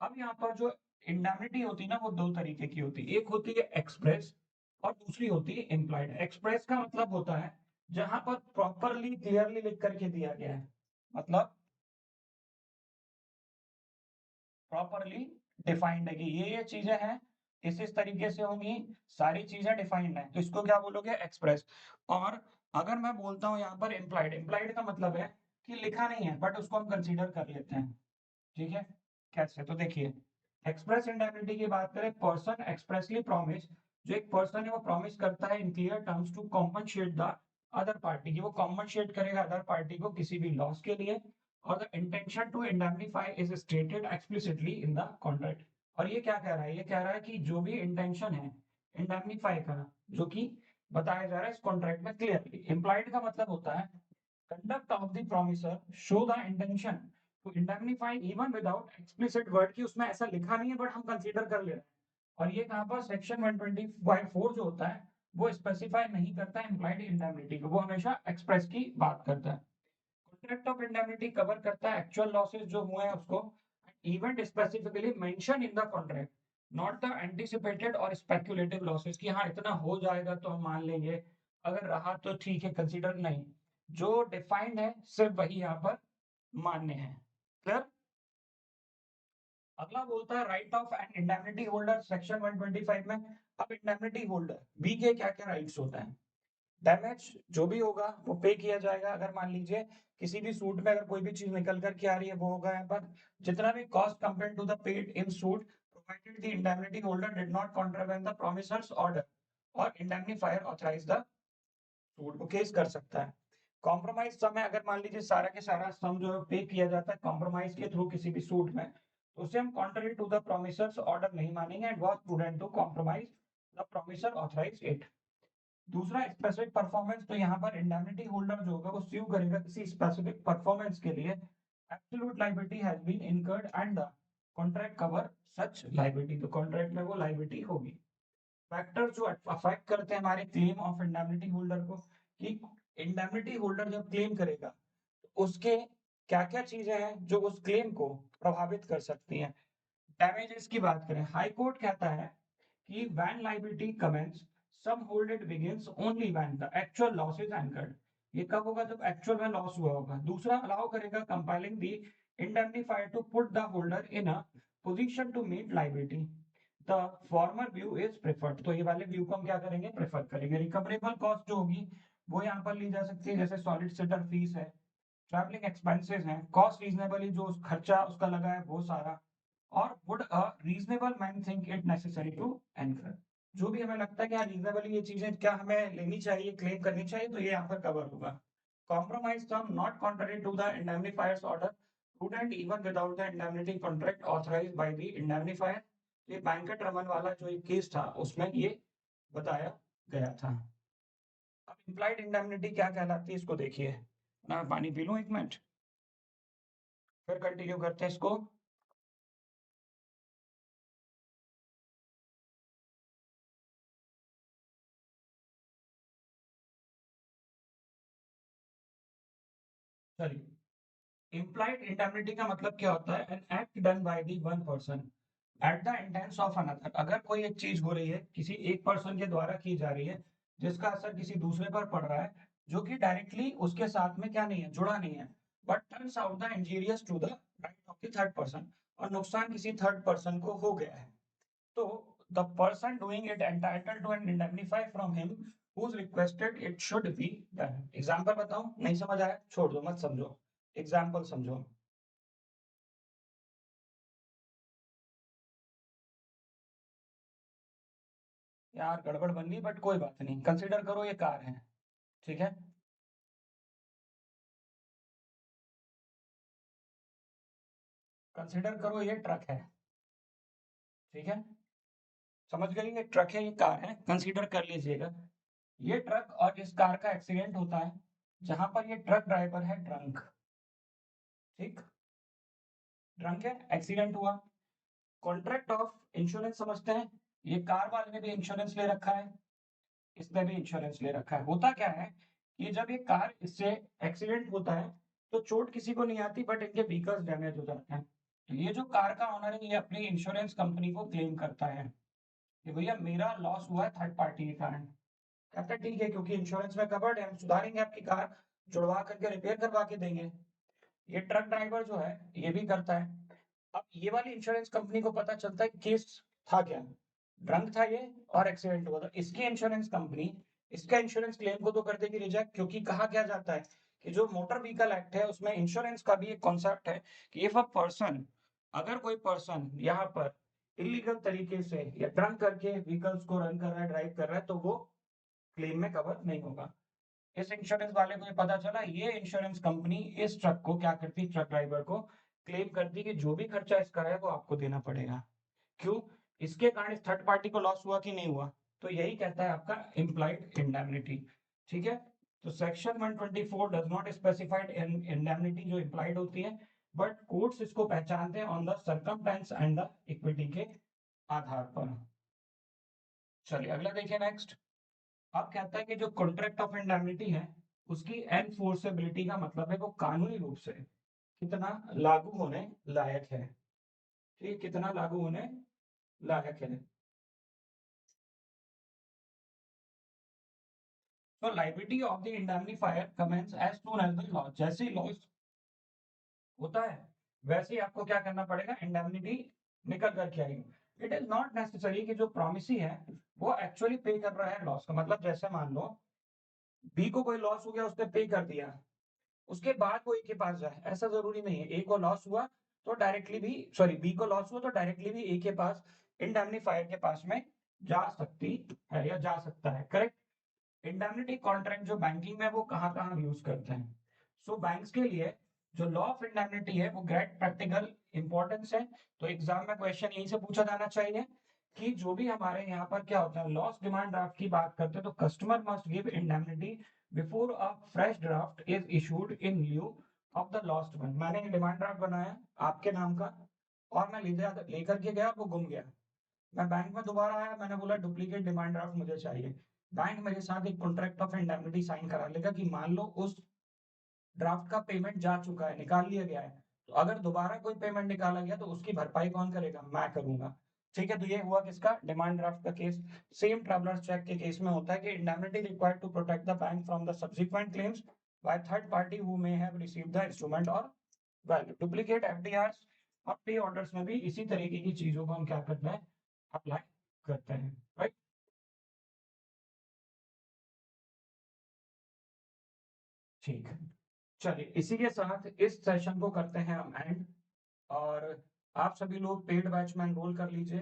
अब यहाँ पर जो इंडेमनिटी होती है ना, वो दो तरीके की होती है, एक होती है एक्सप्रेस और दूसरी होती है इम्प्लॉयड। एक्सप्रेस का मतलब होता है जहां पर प्रॉपरली क्लियरली लिख करके दिया गया है, मतलब प्रॉपरली डिफाइंड है कि ये चीजें हैं, इस तरीके से होंगी, सारी चीजें डिफाइंड है, तो इसको क्या बोलोगे? एक्सप्रेस। और अगर मैं बोलता हूँ यहाँ पर इम्प्लाइड, इम्प्लाइड का मतलब है कि लिखा नहीं है बट उसको हम कंसीडर कर लेते हैं। ठीक है, कैसे? तो देखिए, एक्सप्रेस इंडेमनिटी की बात करें, पर्सन एक्सप्रेसली प्रॉमिस, जो एक पर्सन है वो प्रॉमिस करता है in clear terms to compensate the other party, की वो कॉम्पनसेट करेगा अदर पार्टी को किसी भी लॉस के लिए, और the intention to indemnify is stated explicitly in the contract. और ये क्या कह रहा है, ये कह रहा है कि जो भी इंटेंशन है इंडेमनीफाई का, जो कि बताया जा रहा है इस कॉन्ट्रैक्ट में क्लियरली, इम्प्लाइड का मतलब होता है conduct of the promisor show the intention to indemnify even without explicit word, की उसमें ऐसा लिखा नहीं है बट हम कंसीडर कर ले रहे हैं। और ये कहां पर सेक्शन 125(4) जो होता है वो स्पेसिफाई नहीं करता है इम्प्लाइड इंडेमनिटी को, वो हमेशा एक्सप्रेस की बात करता है। कॉन्ट्रैक्ट ऑफ इंडेमनिटी कवर करता है एक्चुअल लॉसेस जो हुए हैं उसको, event specifically mention in the contract, not the anticipated और स्पेक्युलेटिव लॉसेस, कि हाँ इतना हो जाएगा तो हम मान लेंगे, अगर रहा तो ठीक है कंसीडर नहीं, जो डिफाइंड है सिर्फ वही यहाँ पर मान्य है। क्लियर। अगला बोलता है right of an indemnity holder section 125 में। अब इंडेमनिटी होल्डर बी के क्या क्या राइट्स होते हैं, डैमेज जो भी होगा वो पे किया जाएगा। अगर मान लीजिए किसी भी सूट में अगर कोई भी चीज निकल कर के आ रही है वो होगा यहाँ पर, जितना भी cost compared to the paid in suit provided the indemnity holder did not contravene the promisor's order, और इंडेमनीफायर ऑथराइज द सूट को केस कर सकता है। कॉम्प्रोमाइज सम है, अगर मान लीजिए सारा के सारा सम जो है पे किया जाता है कॉम्प्रोमाइज के थ्रू किसी भी सूट में, तो उसे हम contrary to the promisor's order नहीं मानेंगे and was prudent to compromise the promisor authorise it. दूसरा स्पेसिफिक परफॉर्मेंस, तो यहाँ पर इंडेमनिटी होल्डर जो होगा वो स्यू करेगा किसी स्पेसिफिक परफॉर्मेंस के लिए, absolute liability has been incurred and the contract cover such liability, तो कॉन्ट्रैक्ट में वो लायबिलिटी होगी। फैक्टर जो अफेक्ट करते हैं हमारे क्लेम ऑफ इंडेमनिटी होल्डर को, कि इंडेमनिटी होल्डर जब क्लेम करेगा तो उसके क्या क्या चीजें हैं जो उस क्लेम को प्रभावित कर सकती हैं। डैमेजेस की बात करें, हाई कोर्ट कहता है कि when liability commence sum holded begins only when the actual loss is incurred, ये कब होगा जब एक्चुअल में लॉस हुआ होगा। दूसरा अलाउ करेगा compelling the indemnifier to put the holder in a position to meet liability, the former view is preferred, तो ये वाले व्यू को हम क्या करेंगे, प्रेफर करेंगे। रिकवरेबल कॉस्ट जो होगी वो यहाँ पर ली जा सकती है, जैसे सॉलिसिटर फीस है, ट्रैवलिंग एक्सपेंसेस हैं, कॉस्ट रीजनेबली जो खर्चा उसका लगा है वो सारा, और would a reasonable man think it necessary to incur, जो भी हमें लगता है कि हाँ रीजनेबली ये चीजें क्या हमें लेनी चाहिए, क्लेम करनी चाहिए, तो ये यहाँ पर कवर होगा। Compromise term not contrary to the indemnifier's order, prudent even without the indemnity contract authorized by the indemnifier। ये बैंकट रमन वाला जो एक केस था उसमें ये बताया गया था। अब इम्प्लाइड इंडेमनिटी क्या कहलाती है इसको देखिए ना, पानी पी लूं एक मिनट फिर कंटिन्यू करते हैं इसको। चलिए, इम्प्लाइड इंडेमनिटी का मतलब क्या होता है, an act done by the one person at the intense of another. अगर कोई एक चीज हो रही है किसी एक पर्सन के द्वारा की जा रही है जिसका असर किसी दूसरे पर पड़ रहा है, जो कि डायरेक्टली उसके साथ में क्या नहीं है, जुड़ा नहीं है, but turns out the injurious to the right of the third person, और नुकसान किसी थर्ड पर्सन को हो गया है, तो the person doing it entitled to an indemnify from him who's requested it should be done। Example बताऊं, नहीं समझ आया छोड़ दो मत समझो, एग्जाम्पल समझो। यार गड़बड़ बन गई बट कोई बात नहीं, कंसीडर करो ये कार है, ठीक है, कंसीडर करो ये ट्रक है, ठीक है, समझ गए, ये ट्रक है ये कार है, कंसीडर कर लीजिएगा। ये ट्रक और इस कार का एक्सीडेंट होता है जहां पर ये ट्रक ड्राइवर है ड्रंक, ठीक, ड्रंक है, एक्सीडेंट हुआ। कॉन्ट्रैक्ट ऑफ इंश्योरेंस समझते हैं, ये कार वाले ने भी इंश्योरेंस ले रखा है, इसने भी इंश्योरेंस ले रखा है। होता क्या है कि जब ये कार इससे एक्सीडेंट होता है तो चोट किसी को नहीं आती बट इनके व्हीकल्स डैमेज हो जाते हैं, तो ये जो कार का ऑनर है ये अपनी इंश्योरेंस कंपनी को क्लेम करता है कि भैया मेरा लॉस हुआ है थर्ड पार्टी के कारण। कहता है ठीक है क्योंकि इंश्योरेंस में कवर्ड है, हम सुधारेंगे आपकी कार, जुड़वा करके रिपेयर करवा के देंगे। ये ट्रक ड्राइवर जो है ये भी करता है। अब ये वाली इंश्योरेंस कंपनी को पता चलता है केस था क्या, ड्रंक था ये और एक्सीडेंट हुआ था, इसकी इंश्योरेंस कंपनी इसका इंश्योरेंस क्लेम को तो कर देगी रिजेक्ट, क्योंकि कहा क्या जाता है कि जो मोटर व्हीकल एक्ट है उसमें इंश्योरेंस का भी एक कॉन्सेप्ट है कि इफ अ पर्सन, अगर कोई पर्सन यहाँ पर इलीगल तरीके से या ड्रंक करके व्हीकल्स को रन कर रहा है, ड्राइव कर रहा है, तो वो क्लेम में कवर नहीं होगा। इस इंश्योरेंस वाले को ये पता चला, ये इंश्योरेंस कंपनी इस ट्रक को क्या करती, ट्रक ड्राइवर को क्लेम करती कि जो भी खर्चा इसका है वो आपको देना पड़ेगा। क्यों? इसके कारण इस थर्ड पार्टी को लॉस हुआ कि नहीं हुआ? तो यही कहता है आपका इम्प्लाइड इंडेमनिटी। ठीक है, तो section 124 does not specified indemnity जो इम्प्लाइड होती है, बट कोर्ट्स इसको पहचानते हैं on the circumstances and the equity के आधार पर। चलिए अगला देखिए नेक्स्ट। अब कहता है कि जो कॉन्ट्रैक्ट ऑफ इंडेमनिटी है उसकी एनफोर्सेबिलिटी का मतलब है वो कानूनी रूप से कितना लागू होने लायक है। ठीक, कितना लागू होने लायक है। तो liability of the indemnifier commence as soon as the law, जैसे ही लॉ होता है वैसे ही आपको क्या करना पड़ेगा, इंडेमनिटी निकल करके आएगी। इट इज नॉट नेसेसरी कि जो प्रॉमिसी है वो एक्चुअली पे कर रहा है लॉस का। मतलब जैसे मान लो बी को कोई लॉस हो गया, उसने पे कर दिया, उसके बाद वो ए के पास जाए, ऐसा जरूरी नहीं है। ए को लॉस हुआ तो डायरेक्टली भी, सॉरी बी को लॉस हुआ तो डायरेक्टली भी ए के पास, इंडेमनीफायर के पास में जा सकती है या जा सकता है। करेक्ट। इंडेमनिटी कॉन्ट्रैक्ट जो बैंकिंग में वो कहाँ कहाँ यूज करते हैं? सो बैंक्स के लिए जो लॉ ऑफ इंडेमनिटी है वो ग्रेट प्रैक्टिकल इंपॉर्टेंस है। तो एग्जाम में क्वेश्चन यहीं से पूछा जाना चाहिए कि जो भी हमारे यहाँ पर क्या होता है, लॉस डिमांड ड्राफ्ट की बात करते हैं तो customer must give indemnity before a fresh draft is issued in लिeu of the lost one. मैंने एक डिमांड ड्राफ्ट बनाया आपके नाम का और मैं लेकर के गया, वो गुम गया। मैं बैंक में दोबारा आया, मैंने बोला डुप्लीकेट डिमांड ड्राफ्ट मुझे चाहिए। बैंक मेरे साथ एक कॉन्ट्रैक्ट ऑफ इंडेमनिटी साइन करा लेगा कि मान लो उस ड्राफ्ट का पेमेंट जा चुका है, निकाल लिया गया है, तो अगर दोबारा कोई पेमेंट निकाला गया तो उसकी भरपाई कौन करेगा? मैं करूंगा। ठीक है, तो ये हुआ किसका, डिमांड ड्राफ्ट का केस। सेम ट्रैवलर्स चेक के केस में होता है कि indemnity required to protect the bank from the subsequent claims by third party who may have received the instrument और वैल्यू। डुप्लीकेट एफडीआरस और पे ऑर्डर्स में भी इसी तरीके की चीजों को हम क्या करते हैं, अप्लाई करते हैं। राइट। ठीक है, चलिए इसी के साथ इस सेशन को करते हैं हम एंड। और आप सभी लोग पेड बैच में एनरोल कर लीजिए।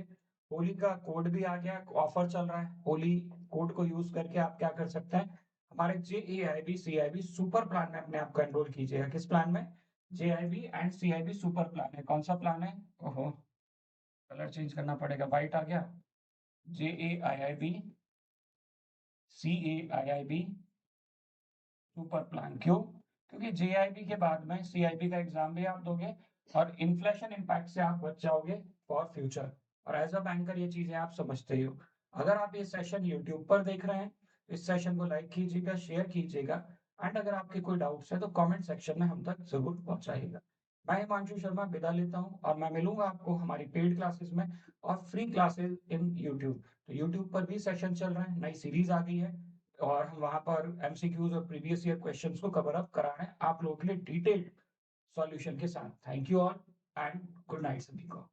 होली का कोड भी आ गया, ऑफर चल रहा है, होली कोड को यूज करके आप क्या कर सकते हैं, हमारे JAIB CIB सुपर प्लान में अपने आप को एनरोल कीजिएगा। किस प्लान में? JIB and CIB super plan है। कौन सा प्लान है? ओहो, कलर चेंज करना पड़ेगा, व्हाइट आ गया। JAIIB CAIIB super plan. क्यों? क्योंकि JIB के बाद में CIB का एग्जाम भी आप दोगे और इन्फ्लेशन इम्पैक्ट से आप बच जाओगे फॉर फ्यूचर। और एज अ बैंकर ये चीजें आप समझते ही हो। अगर आप ये सेशन यूट्यूब पर देख रहे हैं, इस सेशन को लाइक कीजिएगा, शेयर कीजिएगा एंड अगर आपके कोई डाउट्स है तो कमेंट सेक्शन में हम तक जरूर पहुंचाइएगा। मैं हिमांशु शर्मा विदा लेता हूं और मैं मिलूंगा आपको हमारी पेड क्लासेस में और फ्री क्लासेस इन यूट्यूब। तो यूट्यूब पर भी सेशन चल रहे हैं, नई सीरीज आ गई है और हम वहां पर एमसीक्यूज और प्रीवियस ईयर क्वेश्चंस को कवर अप करा रहे हैं आप लोगों के लिए डिटेल्ड सॉल्यूशन के साथ। Thank you all and good night सभी को।